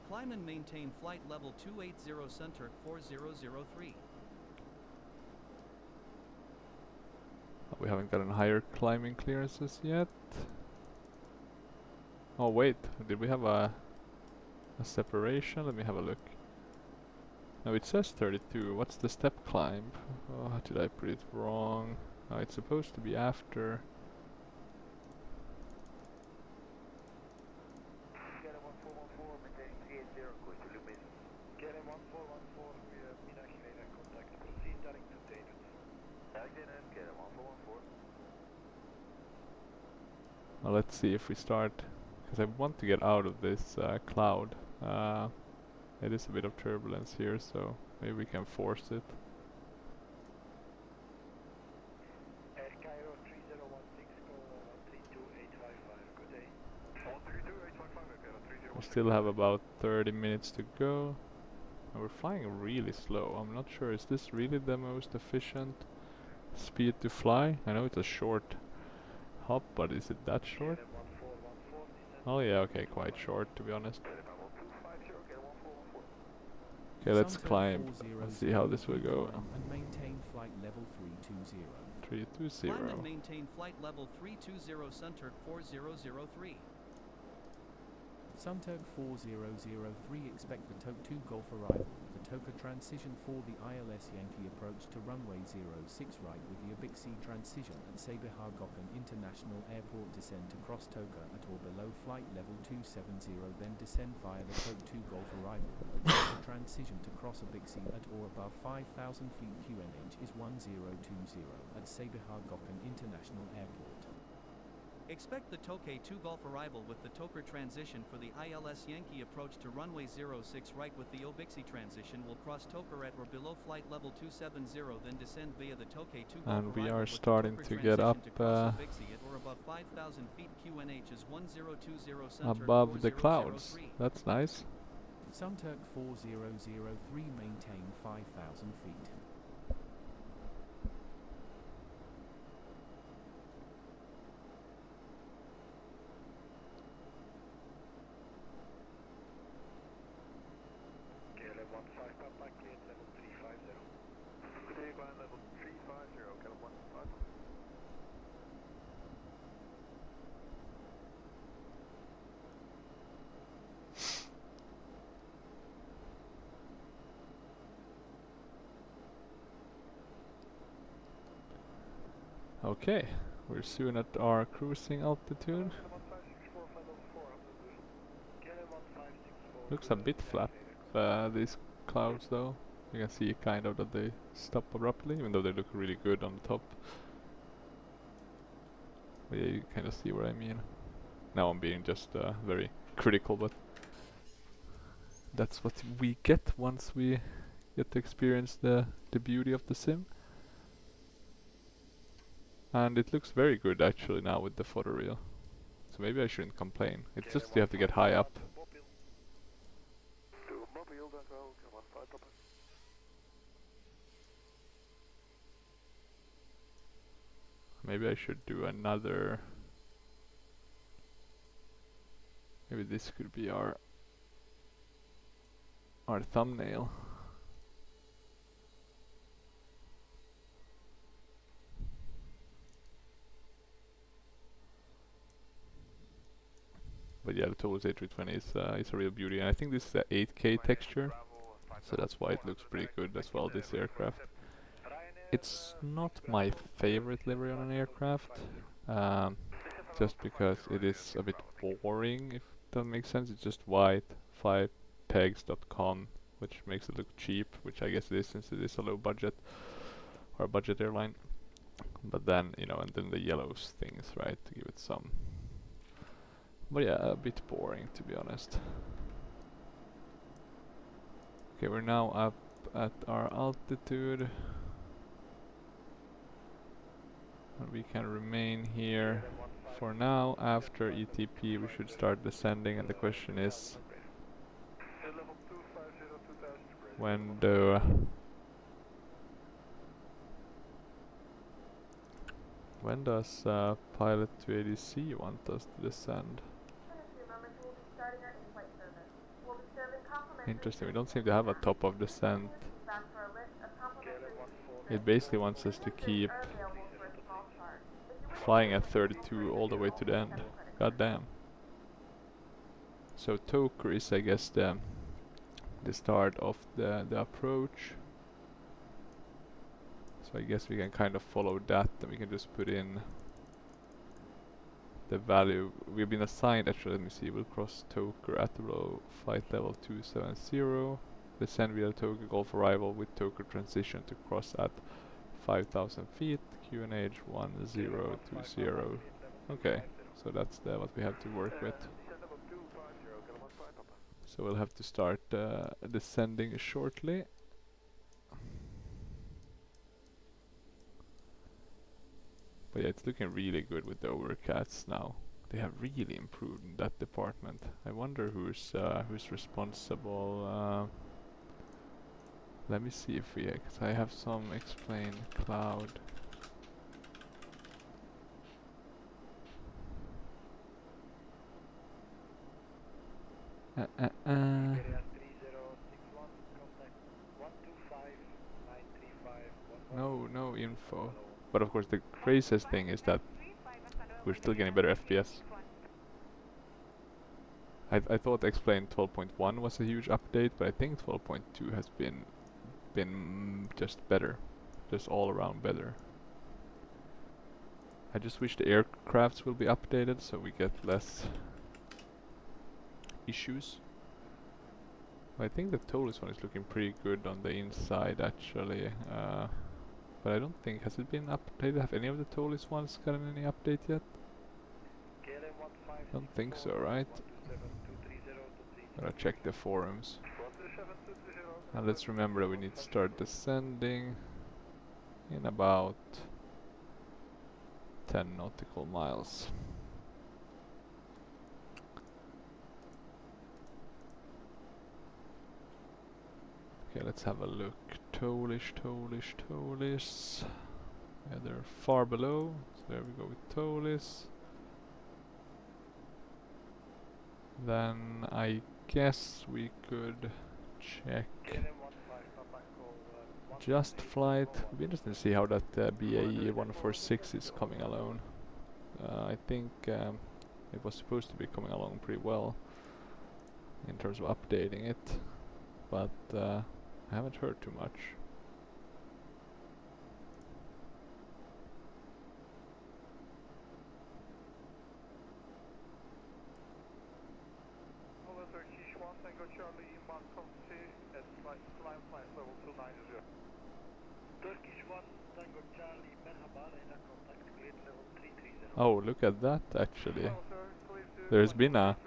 Climb and maintain flight level 280 Sunturk 4003. We haven't gotten higher climbing clearances yet. Oh wait, did we have a separation? Let me have a look. No, it says 32. What's the step climb? Oh, did I put it wrong? No, it's supposed to be after. KLM 1414, maintain 380, close to Lumis. KLM 1414, we have Minag radar contact. Proceed Darrington David. Darrington, KLM 1414. Well, let's see if we start, because I want to get out of this cloud. It is a bit of turbulence here, so maybe we can force it. Air Cairo 3016, call 132855. Good day. 132855, Cairo 3016. We still have about 30 minutes to go. And we're flying really slow. I'm not sure, is this really the most efficient speed to fly? I know it's a short hop, but is it that short? Oh yeah, okay, quite short to be honest. Okay, let's climb. Let's see how this will go. And maintain flight level 320. 320. Climb and maintain flight level 320 Sunturk 4003. Sunturk 4003 expect the TOK 2 Golf arrival. The TOKA transition for the ILS Yankee approach to runway 06 right with the Ubixi transition at Sabiha-Gökhan International Airport. Descend to cross TOKA at or below flight level 270, then descend via the TOK 2 Golf arrival. The TOKA transition to cross Ubixi at or above 5,000 feet QNH is 1020 at Sabiha-Gökhan International Airport. Expect the Tokay 2 Golf arrival with the Toker transition for the ILS Yankee approach to runway 06 right with the Ubixi transition will cross Toker at or below flight level 270, then descend via the Tokay 2 Golf And we arrival are with starting the to Toker get up transition to cross Ubixi at or above 5,000 feet QNH is 1020 Sunturk above the clouds. 4003. That's nice. Sunturk 4003 maintain 5,000 feet. KLM 15 Papa, cleared level 350. Good day, climb level 350, KLM 15. Okay, we're soon at our cruising altitude. Looks a bit flat, these clouds though. You can see kind of that they stop abruptly, even though they look really good on the top. But yeah, you kind of see what I mean. Now I'm being just very critical, but that's what we get once we get to experience the beauty of the sim. And it looks very good actually now with the photoreal. So maybe I shouldn't complain. It's just you have to get high up. Maybe I should do another. Maybe this could be our thumbnail. But yeah, the Toliss A320 is a real beauty, and I think this is a 8K texture, so that's why it looks pretty good as well, this aircraft. It's not my favorite livery on an aircraft, just because it is a bit boring, if that makes sense. It's just white, 5pegs.com, which makes it look cheap, which I guess it is since it is a low budget, or a budget airline. But then, you know, and then the yellows things, right, to give it some. But yeah, a bit boring to be honest. Okay, we're now up at our altitude. And we can remain here for now. After ETP we should start descending, and the question is when When does pilot to ADC want us to descend? In a few moments, we'll be starting our in-flight service. We'll be serving complimentary Interesting, we drinks don't seem and to have a snacks. top of Please bring descent. your seat back for a list of complimentary It drinks. basically wants us to Premium drinks keep are available for a small charge. If you wish to flying at purchase drinks 32 for all the way to the yourself, end. accept credit God card. damn. So Toker is, I guess, the start of the approach. So I guess we can kind of follow that, and we can just put in the value we've been assigned. Actually, let me see. We'll cross Toker at below flight level 270. Descend via Toker Golf arrival with Toker transition to cross at 5,000 feet. QNH 1020. Okay, so that's what we have to work with. So we'll have to start descending shortly. But yeah, it's looking really good with the overcats now. They have really improved in that department. I wonder who's responsible. Let me see if cause I have some explain cloud. No info. But of course the craziest thing is that we're still getting better FPS. I thought Explain 12.1 was a huge update, but I think 12.2 has been just better, just all around better. I just wish the aircrafts will be updated so we get less issues. I think the Toliss one is looking pretty good on the inside actually, but I don't think, has it been updated? Have any of the Toliss ones gotten any update yet? Don't think so, right? Gotta check the forums. And let's remember that we need to start descending in about 10 nautical miles. Okay, let's have a look. Tolish. Yeah, they're far below. So there we go with Toliss. Then I guess we could check just flight. It'd be interesting to see how that BAE 146 is coming along. I think it was supposed to be coming along pretty well in terms of updating it, but I haven't heard too much. Oh, look at that actually. There's been a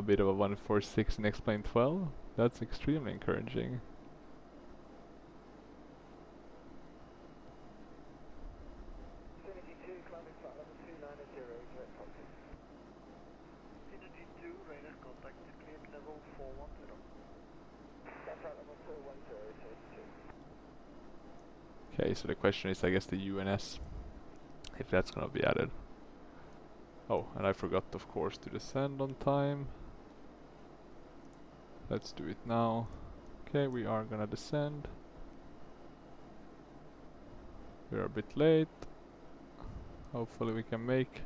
bit of a 146 in Explain 12. That's extremely encouraging. Okay, so the question is, I guess, the UNS, if that's gonna be added. Oh, and I forgot, of course, to descend on time. Let's do it now. Okay, we are gonna descend. We're a bit late. Hopefully we can make.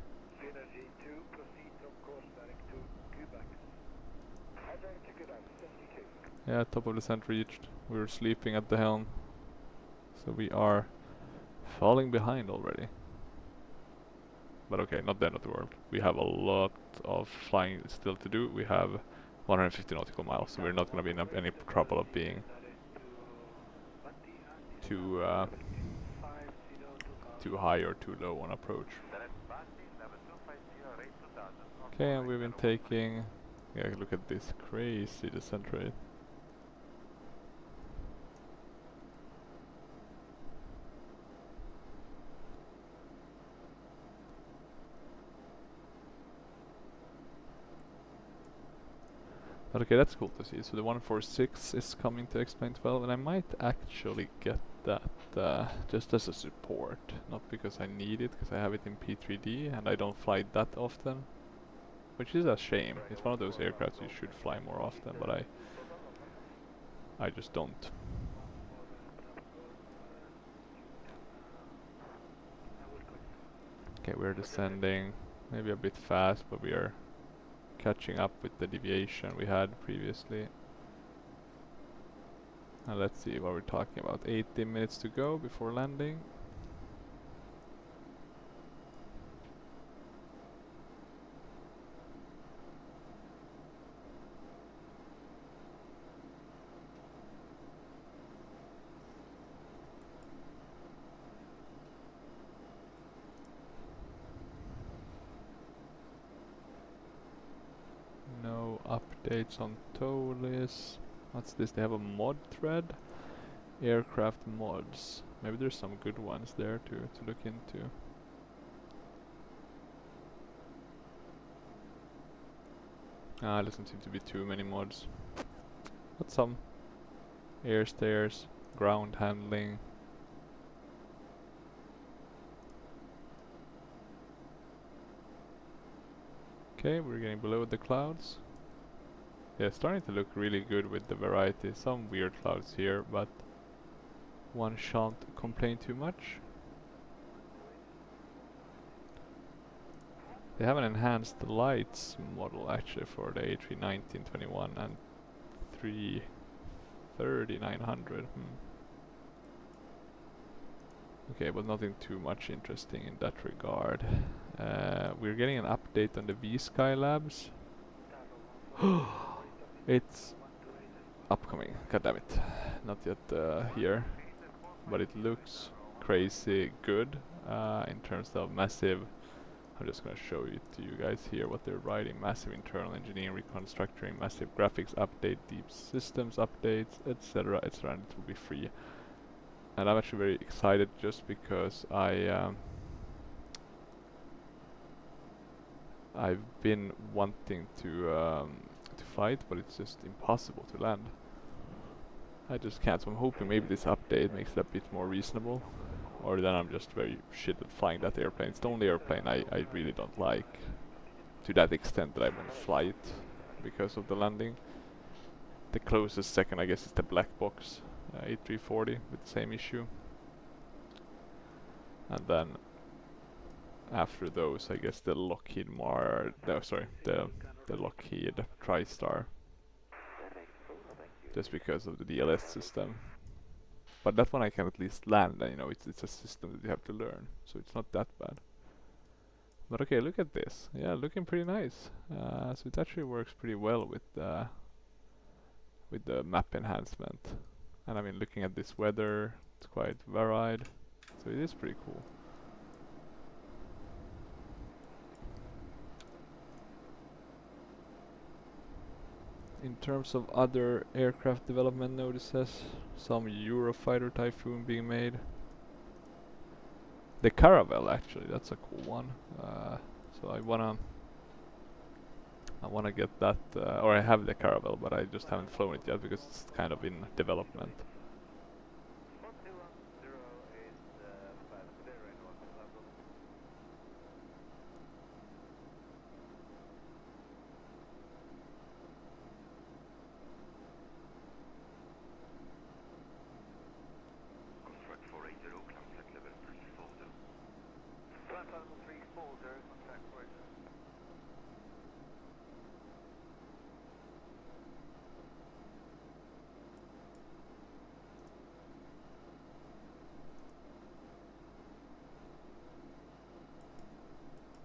Yeah, top of descent reached. We were sleeping at the helm. So we are falling behind already. But okay, not the end of the world. We have a lot of flying still to do. We have 150 nautical miles, so we're not going to be in any trouble of being too high or too low on approach. Okay, and we've been taking... Yeah, look at this crazy descent rate. But okay, that's cool to see. So the 146 is coming to Explain 12, and I might actually get that just as a support, not because I need it, because I have it in P3D and I don't fly it that often, which is a shame. It's one of those aircrafts you should fly more often, but I just don't. Okay, we're descending, maybe a bit fast, but we are catching up with the deviation we had previously. And let's see what we're talking about. 18 minutes to go before landing. No updates on Toliss. What's this? They have a mod thread? Aircraft mods. Maybe there's some good ones there to look into. Doesn't seem to be too many mods. But some. Air stairs, ground handling. Okay, we're getting below the clouds. Yeah, it's starting to look really good with the variety. Some weird clouds here, but one shan't complain too much. They have an enhanced lights model actually for the A319-21 and 330-900. Okay, but nothing too much interesting in that regard. We're getting an update on the V-Sky Labs. It's upcoming, goddammit. Not yet here, but it looks crazy good in terms of massive. I'm just gonna show it to you guys here what they're writing. Massive internal engineering reconstructing, massive graphics update, deep systems updates, etc, etc, and it will be free. And I'm actually very excited just because I've been wanting to fly it, but it's just impossible to land. I just can't, so I'm hoping maybe this update makes it a bit more reasonable. Or then I'm just very shit at flying that airplane. It's the only airplane I really don't like to that extent that I won't fly it because of the landing. The closest second I guess is the black box A340 with the same issue. And then after those I guess the Lockheed the Lockheed TriStar. Just because of the DLS system. But that one I can at least land, and you know it's a system that you have to learn, so it's not that bad. But okay, look at this. Yeah, looking pretty nice. So it actually works pretty well with the map enhancement. And I mean, looking at this weather, it's quite varied, so it is pretty cool. In terms of other aircraft development notices, some Eurofighter Typhoon being made. The Caravelle actually, that's a cool one. So I wanna get that, or I have the Caravelle, but I just haven't flown it yet because it's kind of in development.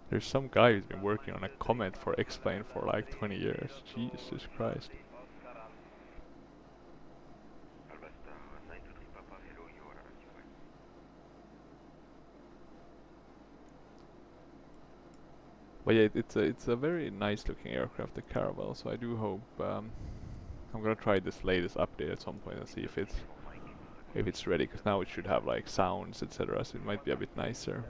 There's some guy who's been working on a comment for X-Plane for like 20 years. Jesus Christ. But yeah, it's a very nice looking aircraft, the Caravelle, so I do hope I'm gonna try this latest update at some point and see if it's ready, because now it should have like sounds, etc, so it might be a bit nicer.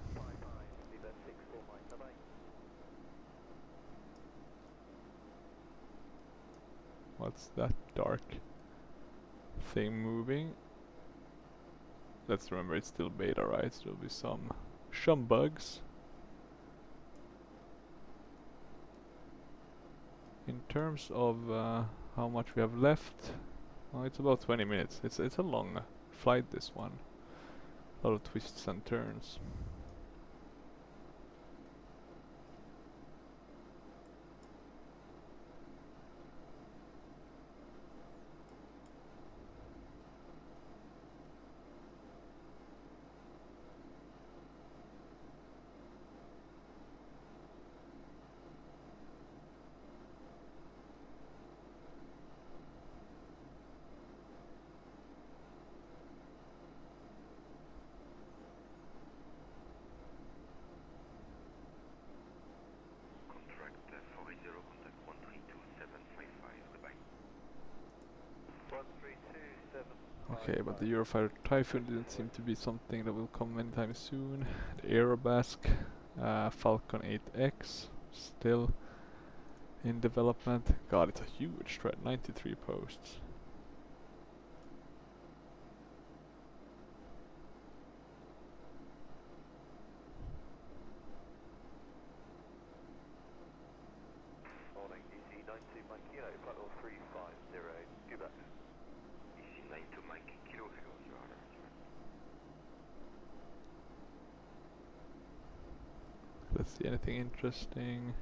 What's that dark thing moving? let's remember it's still beta, right? So there'll be some bugs. In terms of how much we have left, well, it's about 20 minutes. It's a long flight, this one. A lot of twists and turns. Contract 40, contact 132755, goodbye. 1327. Okay, but the Eurofighter Typhoon didn't seem to be something that will come anytime soon. The Aerobask Falcon 8X still in development. God, it's a huge thread, 93 posts. Morning, EC 92 Mike Kilo, flight level 350, Quebec. EC 92 Mike Kilo, Echo, you are there. Let's see anything interesting.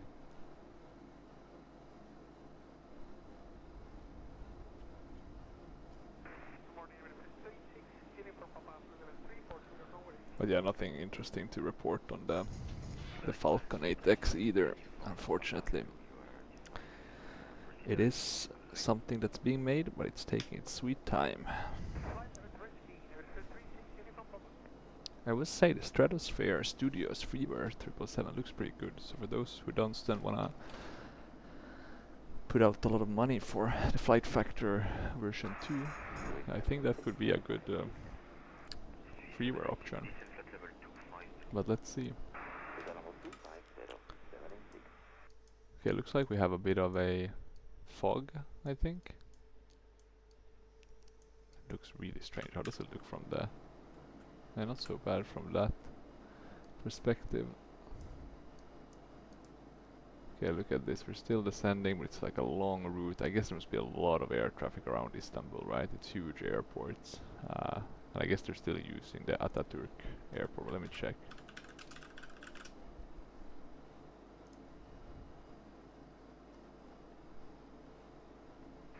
But yeah, nothing interesting to report on the Falcon 8X either, unfortunately. It is something that's being made, but it's taking its sweet time. I would say the Stratosphere Studios Freeware 777 looks pretty good, so for those who don't wanna put out a lot of money for the Flight Factor version 2, I think that could be a good freeware option. But let's see. Okay, looks like we have a bit of a fog, I think. It looks really strange. How does it look from the... not so bad from that perspective. Okay, look at this. We're still descending, but it's like a long route. I guess there must be a lot of air traffic around Istanbul, right? It's huge airports. And I guess they're still using the Atatürk airport. Let me check.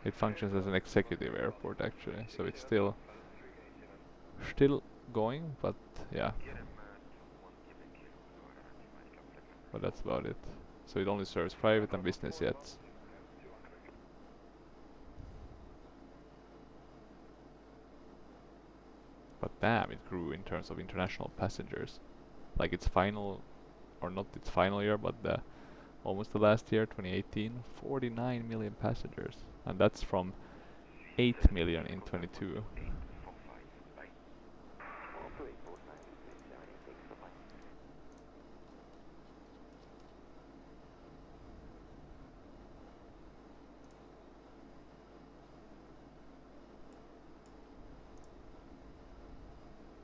It functions as an executive airport actually, so it's still going, but yeah. But that's about it. So it only serves private and business jets. But damn, it grew in terms of international passengers. Like its final, or not its final year, but almost the last year, 2018, 49 million passengers. And that's from 8 million in 22.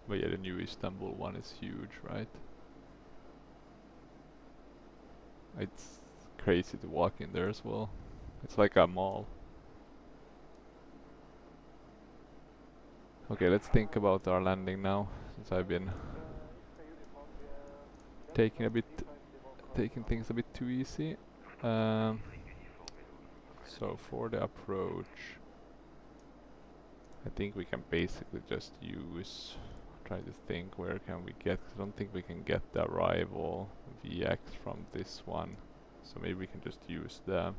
But yeah, the new Istanbul one is huge, right? It's crazy to walk in there as well. It's like a mall. Okay, let's think about our landing now, since I've been taking things a bit too easy. So for the approach, I think we can basically just use, try to think where can we get, 'cause I don't think we can get the arrival VX from this one, so maybe we can just use the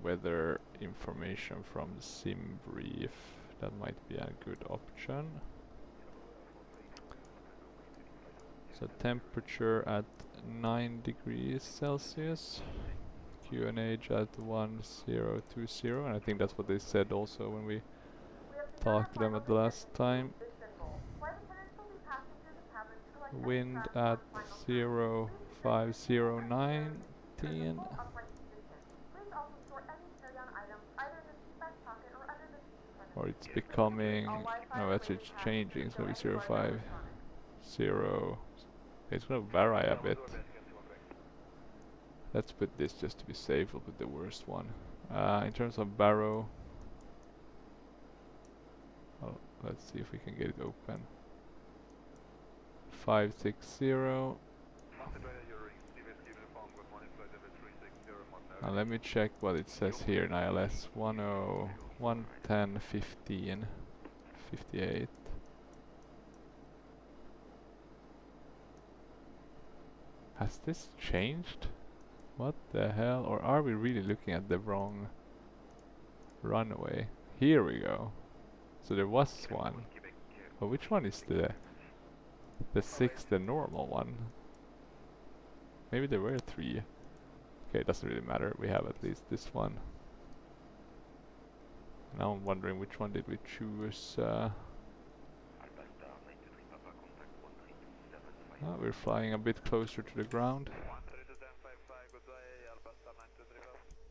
weather information from the sim brief. That might be a good option. So temperature at 9 degrees Celsius, QNH at 1020, and I think that's what they said also when we talked to them at the last time. Wind at 0509. or it's becoming, no, actually it's changing. It's gonna be 0, 5, 0. It's gonna vary a bit. Let's put this just to be safe. We'll put the worst one. In terms of barrow, well, let's see if we can get it open. 560. Now let me check what it says here in ILS. 110, 15, 58. Has this changed? What the hell? Or are we really looking at the wrong runway? Here we go. So there was one. But which one is the 6, the normal one? Maybe there were 3. Okay, it doesn't really matter. We have at least this one. Now I'm wondering which one did we choose. We're flying a bit closer to the ground.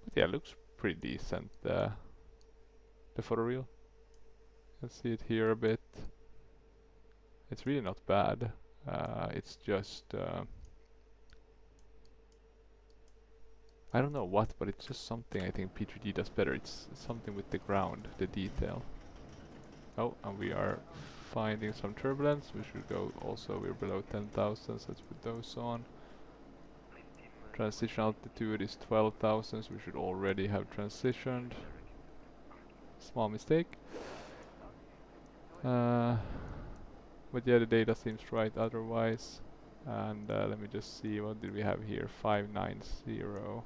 But yeah, it looks pretty decent. The photo reel. Let's see it here a bit. It's really not bad. It's just I don't know what, but it's just something I think P3D does better. It's something with the ground, the detail. Oh, and we are finding some turbulence. We should go also, we're below 10,000, so let's put those on. Transition altitude is 12,000, so we should already have transitioned. Small mistake. But yeah, the data seems right otherwise. And let me just see, what did we have here? 590.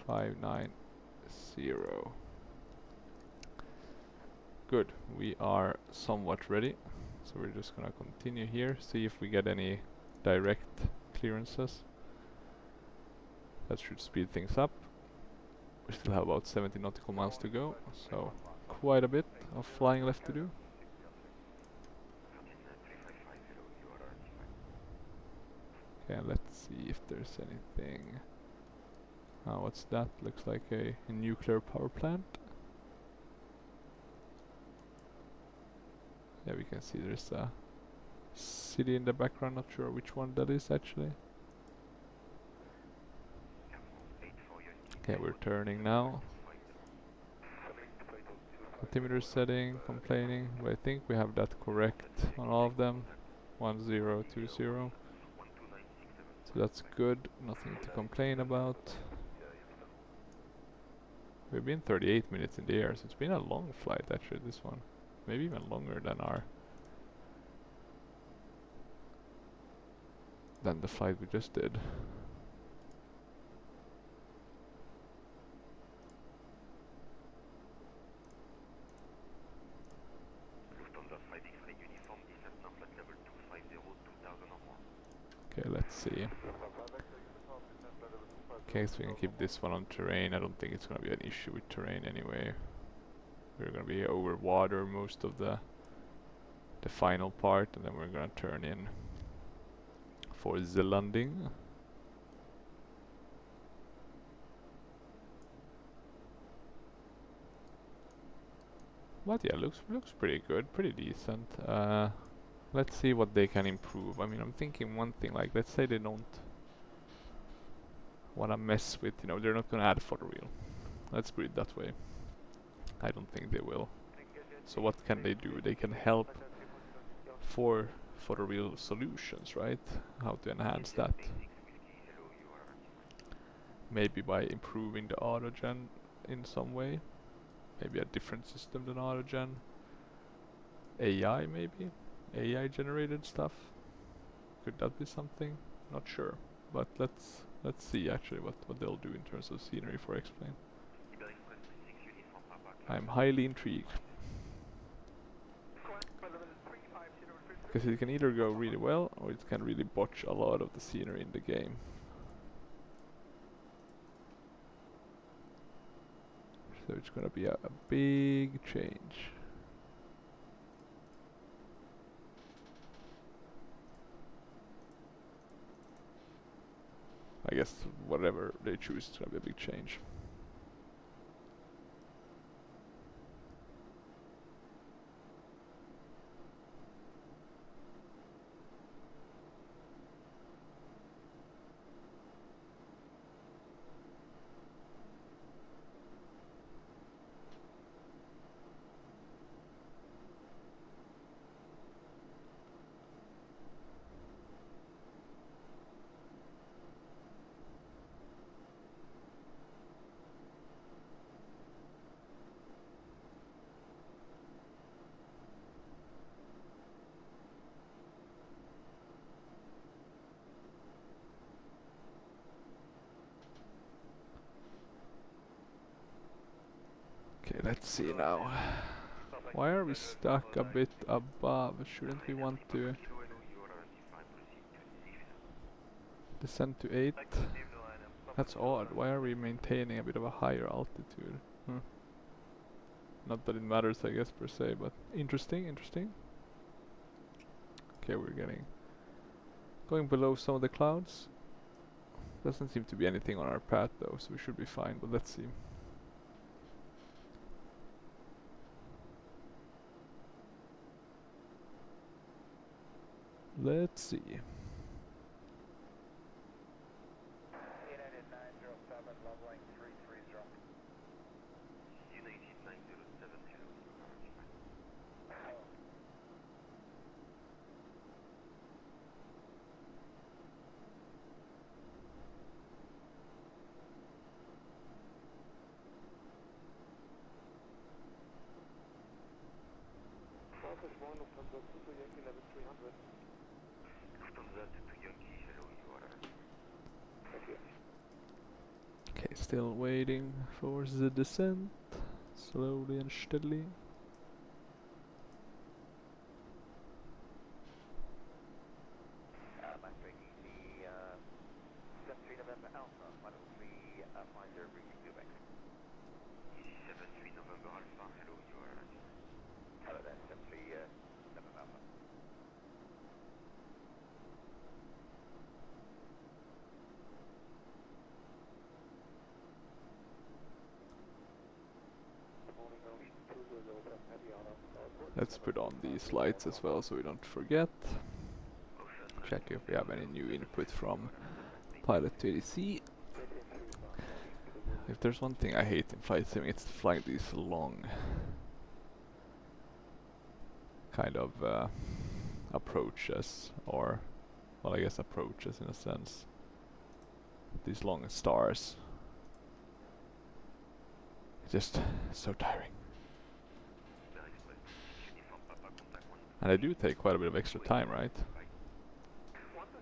590. Good, we are somewhat ready. So we're just gonna continue here, see if we get any direct clearances. That should speed things up. We still have about 70 nautical miles to go, so quite a bit of flying left to do. Okay, let's see if there's anything. What's that? Looks like a nuclear power plant. Yeah, we can see there's a city in the background, not sure which one that is actually. Okay, we're turning now. Altimeter setting, complaining, but I think we have that correct on all of them. 1020. So that's good, nothing to complain about. We've been 38 minutes in the air, so it's been a long flight actually, this one. Maybe even longer than the flight we just did. Okay, let's see. Okay, so we can keep this one on terrain. I don't think it's gonna be an issue with terrain anyway. We're gonna be over water most of the final part, and then we're gonna turn in for the landing. But yeah, looks pretty good, pretty decent. Let's see what they can improve. I mean, I'm thinking one thing, like let's say they don't wanna mess with, you know, they're not gonna add a photo reel. Let's put it that way. I don't think they will. So what can they do? They can help for photo reel solutions, right? How to enhance that. Maybe by improving the autogen in some way. Maybe a different system than autogen. AI maybe? AI generated stuff? Could that be something? Not sure. But let's see actually what they'll do in terms of scenery for X-Plane. I'm highly intrigued. Because it can either go really well, or it can really botch a lot of the scenery in the game. So it's gonna be a big change. I guess whatever they choose is gonna be a big change. Okay, let's see now. Why are we stuck a bit above? Shouldn't we want to descend to 8? That's odd. Why are we maintaining a bit of a higher altitude? Not that it matters, I guess, per se, but interesting, interesting. Okay, we're going below some of the clouds. Doesn't seem to be anything on our path though, so we should be fine, but let's see. Let's see. United 907, leveling 330. United 907, hello. Office 1, Lufthansa 2 to Yankee level 300. Lufthansa 2 to Yankee, hello, you are. Thank you. Okay, still waiting for the descent. Slowly and steadily. I'm taking the 73 November Alpha, 10350 reaching Quebec. 73 November Alpha, hello, you are. Hello there, 73 November Alpha. Let's put on these lights as well so we don't forget. Check if we have any new input from pilot to ADC. If there's one thing I hate in flight sim, it's flying these long kind of approaches, or well, I guess approaches in a sense. These long stars. Just so tiring. And they do take quite a bit of extra time, right?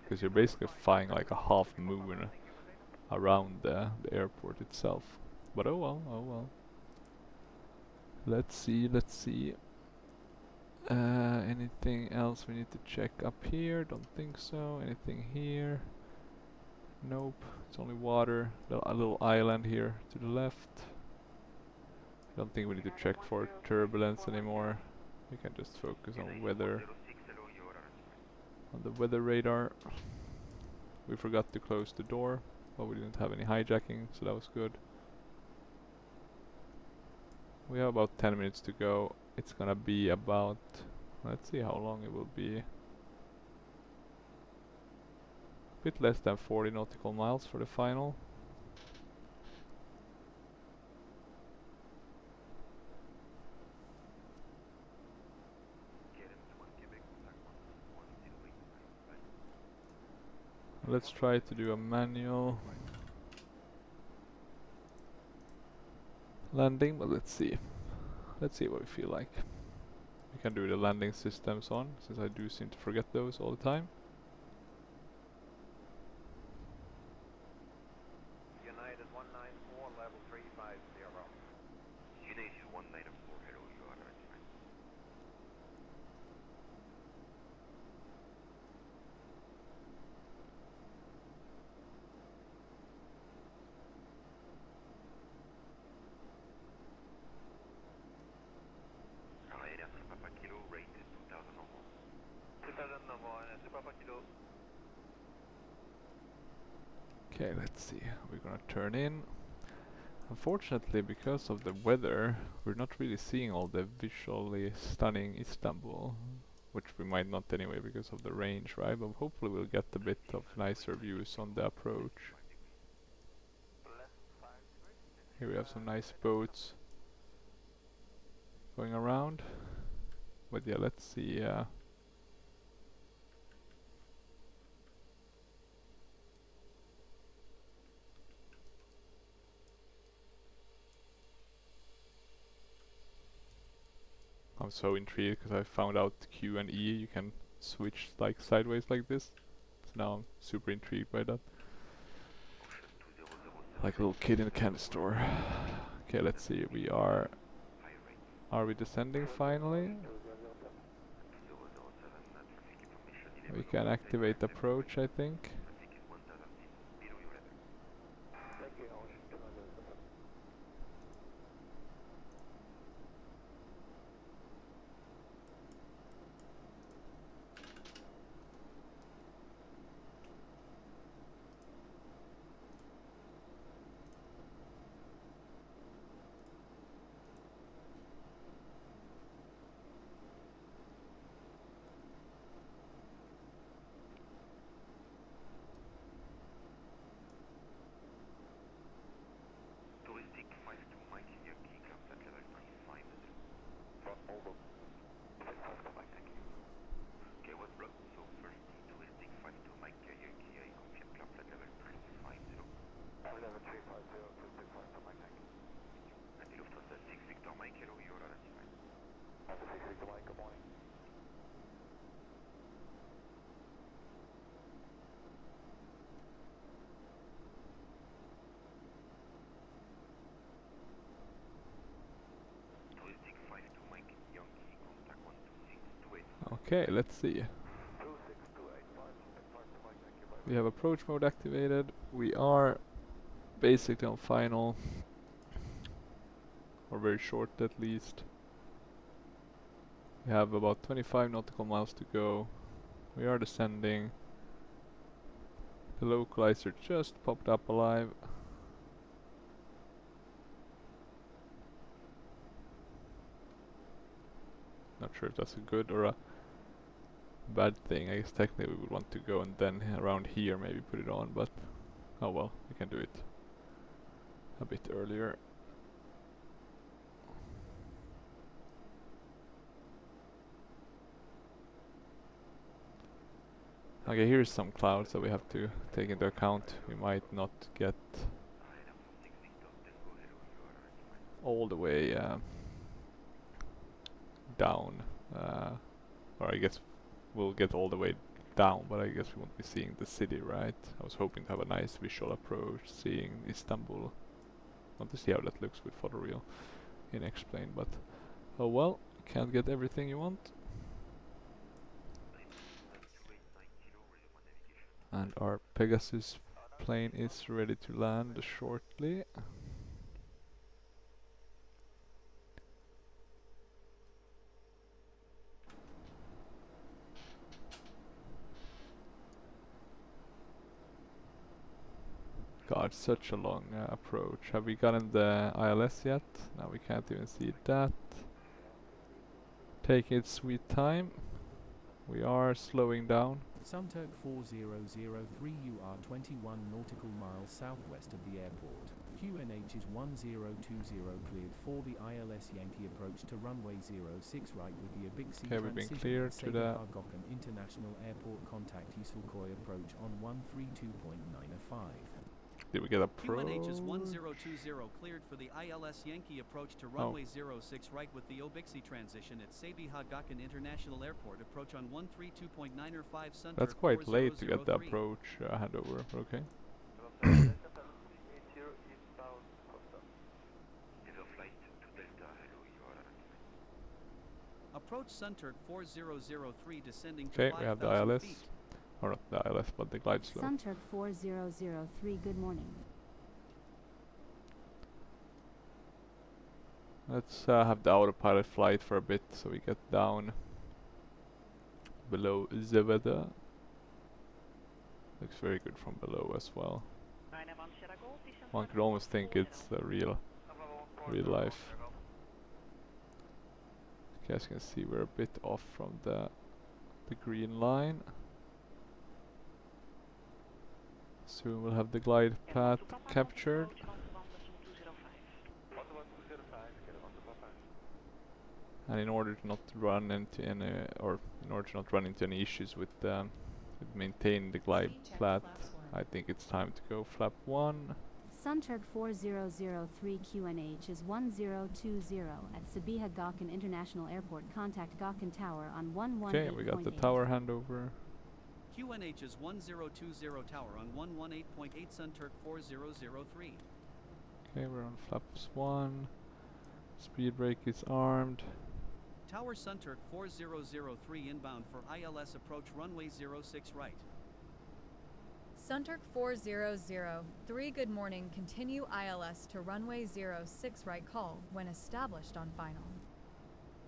Because you're basically flying like a half moon around the airport itself. But oh well, oh well. Let's see, let's see. Anything else we need to check up here? Don't think so. Anything here? Nope. It's only water. A little island here to the left. Don't think we need to check for turbulence anymore. We can just focus on weather. On the weather radar. We forgot to close the door, but we didn't have any hijacking, so that was good. We have about 10 minutes to go. It's gonna be about, let's see how long it will be. A bit less than 40 nautical miles for the final. Let's try to do a manual landing, but let's see. Let's see what we feel like. We can do the landing systems on, since I do seem to forget those all the time. United 194, level 350. United 194, hello, you are right. Papa Kilo, rated 2000 normal. 2000 normal, Papa Kilo. Okay, let's see. We're gonna turn in. Unfortunately, because of the weather, we're not really seeing all the visually stunning Istanbul, which we might not anyway because of the range, right? But hopefully we'll get a bit of nicer views on the approach. Here we have some nice boats going around. But yeah, let's see. I'm so intrigued because I found out Q and E you can switch like sideways like this. So now I'm super intrigued by that. Like a little kid in a candy store. Okay, let's see. Are we descending finally? We can activate approach, I think. Okay, let's see. We have approach mode activated. We are basically on final. Or very short at least. We have about 25 nautical miles to go. We are descending. The localizer just popped up alive. Not sure if that's a good or a bad thing. I guess technically we would want to go and then around here maybe put it on, but oh well, we can do it a bit earlier. Okay, here's some clouds that we have to take into account. We might not get all the way down, or I guess we'll get all the way down, but I guess we won't be seeing the city, right? I was hoping to have a nice visual approach, seeing Istanbul. Want to see how that looks with photoreal in X-plane, but oh well, can't get everything you want. And our Pegasus plane is ready to land shortly. God, such a long approach. Have we gotten the ILS yet? No, we can't even see that. Taking its sweet time. We are slowing down. Sunturk 4003, you are 21 nautical miles southwest of the airport. QNH is 1020 cleared for the ILS Yankee approach to runway 06 right with the Big C Okay, we've been cleared to the International Airport. Contact Isulkoy approach on 132.905. Did we get a pro? QNH is 1020 cleared for the ILS Yankee approach to runway 06 right with the Obixi transition at Sabiha Gökçen International Airport. Approach on 132.905 Sunturk. That's quite late to get the approach handover, okay. Approach Sunturk 4003 descending Okay, to 5,000 we have the ILS. feet. Or not the ILS, but the glide slope. Sunturk 4003, good morning. Let's have the autopilot flight for a bit so we get down below Zeveda. Looks very good from below as well. One could almost think it's real life. Okay, as you can see, we're a bit off from the green line. Soon we'll have the glide path captured. And in order to not run into any, or in order to not run into any issues with maintaining the glide path, I think it's time to go flap 1. Sunturk 4003 QNH is 1020 at Sabiha Gokhan International Airport. Contact Gokhan Tower on 118.8. Okay, we got the tower handover. QNH is 1020 tower on 118.8 Sunturk 4003. Okay, we're on flaps 1. Speed brake is armed. Tower Sunturk 4003 inbound for ILS approach runway 06 right. Sunturk 4003, good morning. Continue ILS to runway 06 right call when established on final.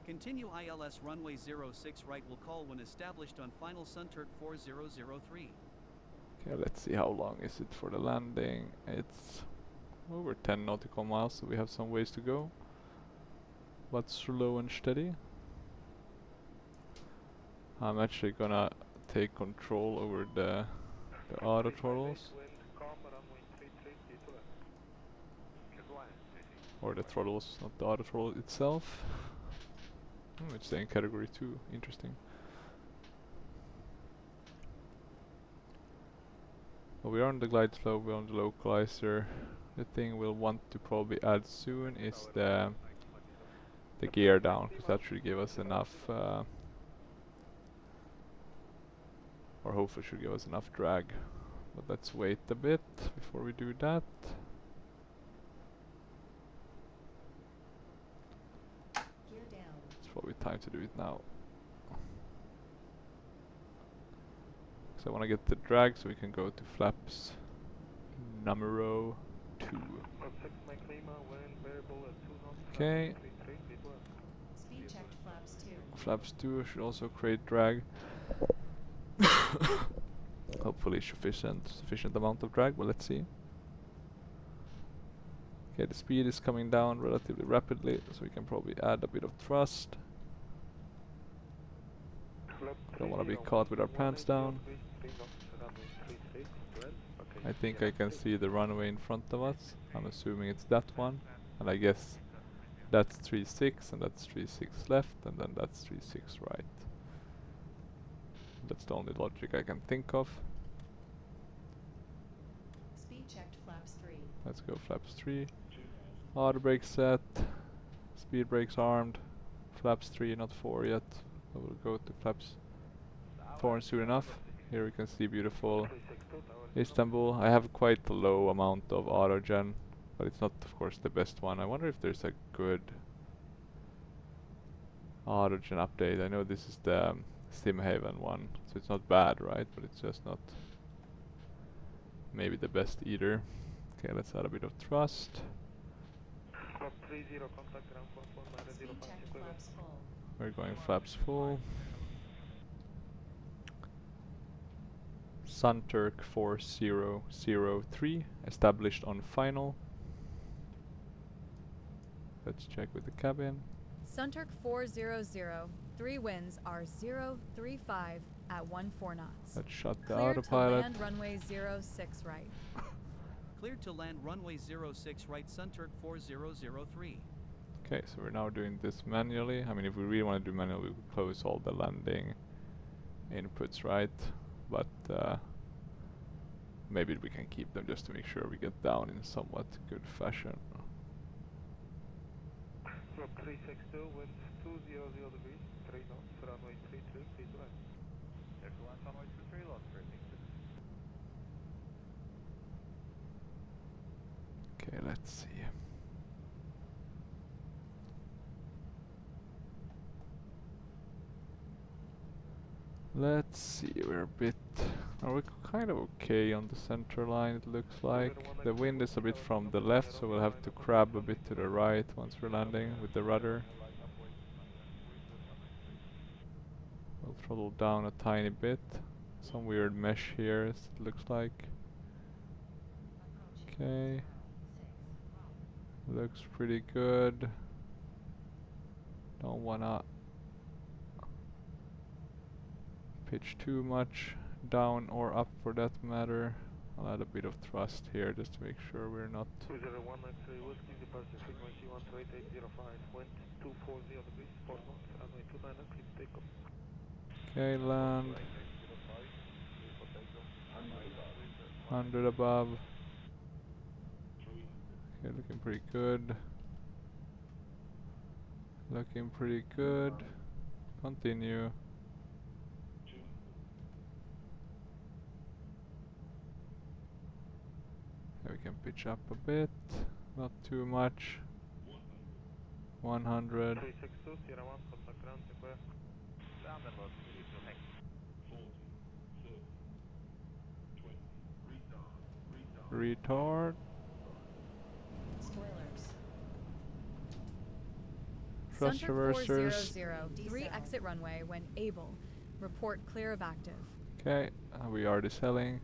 Continue ILS runway 06 right will call when established on final Sunturk 4003. Okay, let's see how long is it for the landing. It's over 10 nautical miles, so we have some ways to go. But slow and steady. I'm actually gonna take control over the auto throttles. Or the throttles, not the auto throttle itself. It's saying category 2, interesting. Well, we are on the glide slope, we're on the localizer. The thing we'll want to probably add soon is the gear down, because that should give us enough, or hopefully should give us enough drag. But let's wait a bit before we do that. Gear down. It's probably time to do it now. So I want to get the drag so we can go to flaps numero 2. Okay. Speed checked flaps 2. Flaps 2 should also create drag. Hopefully sufficient amount of drag, but let's see. Okay, the speed is coming down relatively rapidly, so we can probably add a bit of thrust. Don't want to be caught with our pants down. I think I can see the runway in front of us. I'm assuming it's that one, and I guess that's 36 and that's 36 left, and then that's 36 right. That's the only logic I can think of. Speed checked flaps 3. Let's go flaps 3. Auto brake set. Speed brakes armed. Flaps 3, not 4 yet. I will go to flaps 4 soon enough. Here we can see beautiful Istanbul. I have quite a low amount of auto gen, but it's not of course the best one. I wonder if there's a good auto gen update. I know this is the Simhaven one, so it's not bad, right? But it's just not maybe the best either. Okay, let's add a bit of thrust. Speed checked flaps full. We're going flaps full. Sunturk 4003 established on final. Let's check with the cabin. Sunturk 400, 3 winds are 035 at 14 knots. Let's shut the Cleared to autopilot. land runway 06 right. Cleared to land runway 06 right Sunturk 4003. Okay, so we're now doing this manually. I mean, if we really want to do manual, we would close all the landing inputs, right? But maybe we can keep them just to make sure we get down in somewhat good fashion. 362, wind 200 degrees, 3 knots, runway 33, please land. Everyone, runway 23, lost 3 meters. Okay, let's see. Let's see, we're a bit... we're kind of okay on the center line, it looks like. The wind is a bit from the left, so we'll have to crab a bit to the right once we're landing with the rudder. We'll throttle down a tiny bit. Some weird mesh here, it looks like. Okay. Looks pretty good. Don't wanna pitch too much down or up for that matter. I'll add a bit of thrust here just to make sure we're not. 201 X-ray Whiskey, departure frequency 128.805, wind 240 degrees, 4 knots, runway 29, please take off. Okay, land. 100 above. Okay, looking pretty good. Looking pretty good. Continue. We can pitch up a bit, not too much. 100. 362, Sierra 1, contact ground, request. Retard. Spoilers. Thrust Center reversers. 400, exit runway when able. Report clear of active. Okay, we are deselling.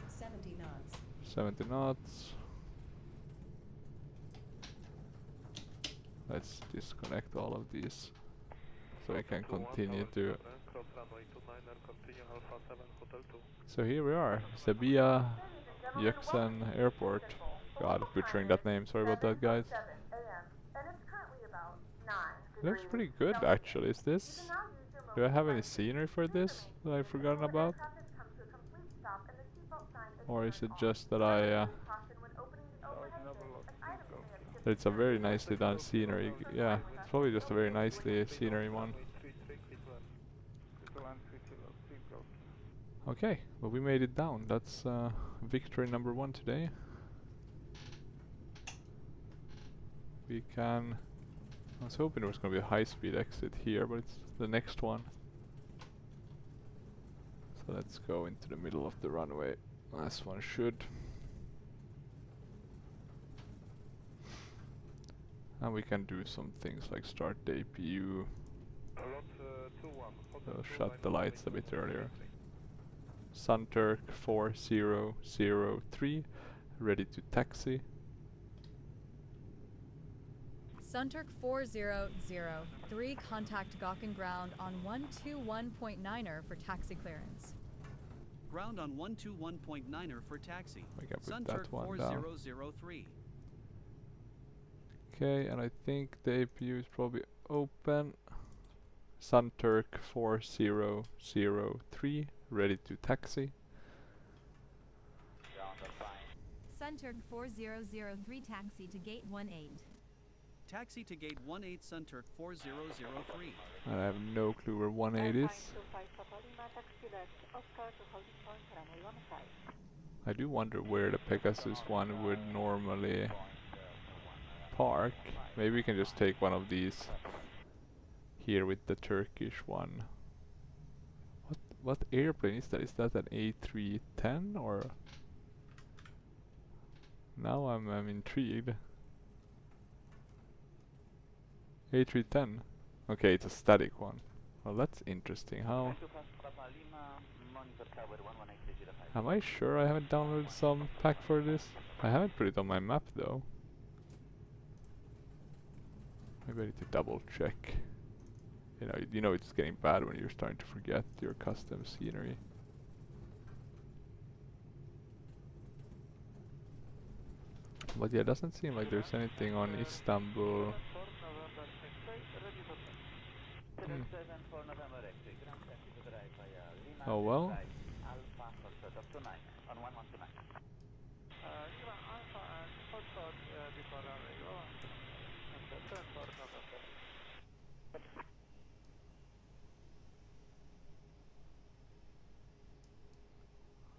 70 knots. 70 knots. Let's disconnect all of these so we can continue to. So here we are, Sabia Yeksen Airport. God, butchering that name. Sorry about that, guys. 7 a.m. and it's currently about 9 Looks degrees pretty good, Celsius. actually. Is You this? can now use your Do I mobile have any device scenery for to this that I've forgotten air about? traffic comes to a complete stop and the seatbelt sign is Or is turned it off. just that I Caution when opening the overhead bin, as items may have shifted it's a very nicely done scenery. Yeah, it's probably just a very nicely scenery one. Okay, well we made it down. That's victory number 1 today. We can. I was hoping there was gonna be a high-speed exit here, but it's the next one. So let's go into the middle of the runway, as one should. And we can do some things like start the APU. Shut the lights a bit earlier. Sunturk 4003, ready to taxi. Sunturk 4003, contact Gawkin ground on 121.9er for taxi clearance. Ground on 121.9er for taxi. We can put Sunturk that one down. 4003. Okay, and I think the APU is probably open. Sunturk 4003, ready to taxi. Sunturk 4003 taxi to gate 18. Taxi to gate 18 Sunturk 4003. And I have no clue where 18 is. I do wonder where the Pegasus one would normally park. Maybe we can just take one of these here with the Turkish one. What airplane is that? Is that an A310 or? Now I'm intrigued. A310. Okay, it's a static one. Well, that's interesting. How? Am I sure I haven't downloaded some pack for this? I haven't put it on my map though. Maybe I need to double check. You know it's getting bad when you're starting to forget your custom scenery. But yeah, it doesn't seem like there's anything on Istanbul. Oh well.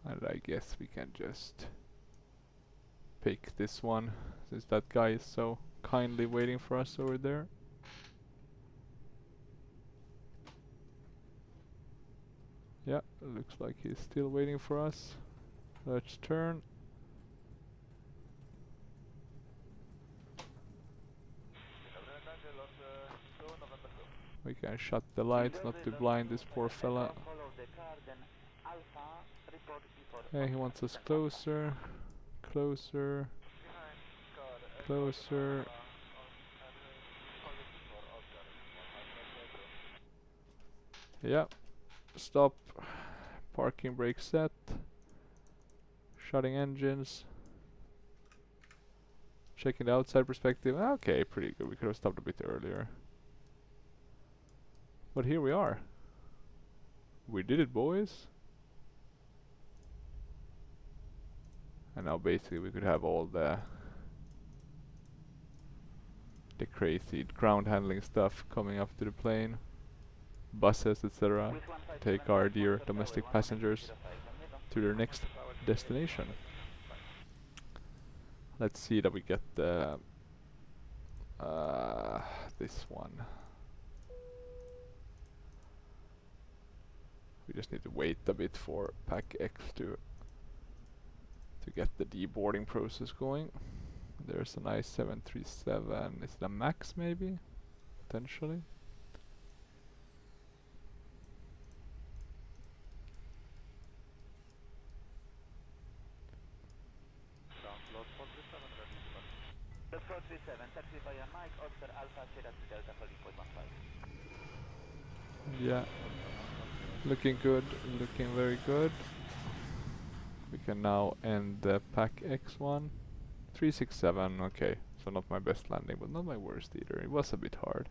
And I guess we can just pick this one, since that guy is so kindly waiting for us over there. Yeah, it looks like he's still waiting for us. Let's turn. We can shut the lights not to blind this poor fella. Okay, he wants us closer. Closer. closer. Yeah. Stop. Parking brake set. Shutting engines. Checking the outside perspective. Okay, pretty good. We could have stopped a bit earlier. But here we are. We did it, boys. And now basically we could have all the crazy ground handling stuff coming up to the plane. Buses, etc. Take our dear domestic passengers to their next destination. Let's see that we get the this one. We just need to wait a bit for Pack X to get the deboarding process going. There's a nice 737. Is it a Max maybe? Potentially. That's 437, taxi via Mike, Oscar Alpha, Sierra to Delta for report 15. Yeah. Looking good, looking very good. We can now end the Pack X one. 367, okay. So not my best landing, but not my worst either. It was a bit hard.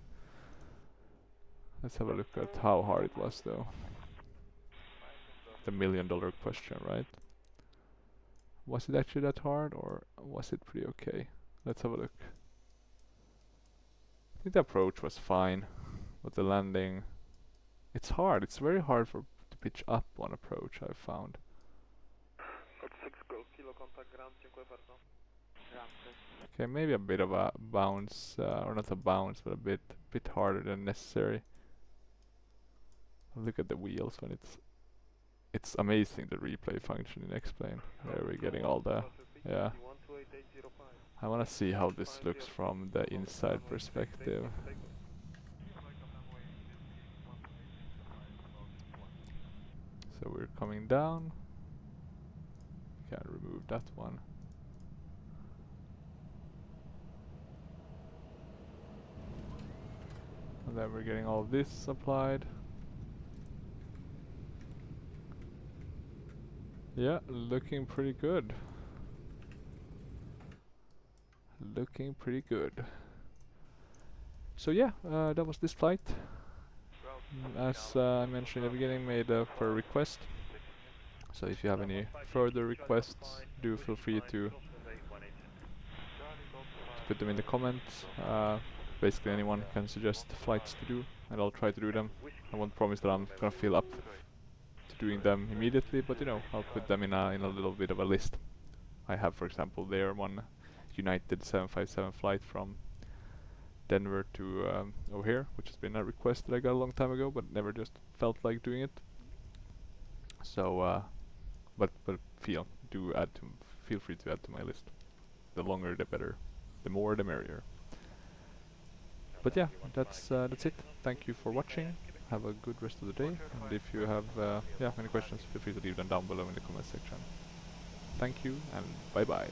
Let's have a look at how hard it was though. The $1 million question, right? Was it actually that hard or was it pretty okay? Let's have a look. I think the approach was fine, but the landing, it's hard. It's very hard to pitch up on approach, I've found. Okay, maybe a bit of a bounce, or not a bounce, but a bit harder than necessary. Look at the wheels when it's amazing, the replay function in X-Plane. There we're getting all the, yeah. I wanna see how this looks from the inside perspective. So we're coming down. Can't remove that one. And then we're getting all this applied. Yeah, looking pretty good. Looking pretty good. So yeah, that was this flight. As I mentioned in the beginning, made per request. So if you have any further requests, do feel free to put them in the comments. Basically anyone can suggest flights to do, and I'll try to do them. I won't promise that I'm gonna fill up to doing them immediately, but you know, I'll put them in a little bit of a list. I have, for example, there one United 757 flight from Denver to O'Hare, which has been a request that I got a long time ago, but never just felt like doing it. So, but feel free to add to my list. The longer the better, the more the merrier. But yeah, that's it. Thank you for watching. Have a good rest of the day, and if you have any questions, feel free to leave them down below in the comment section. Thank you, and bye bye.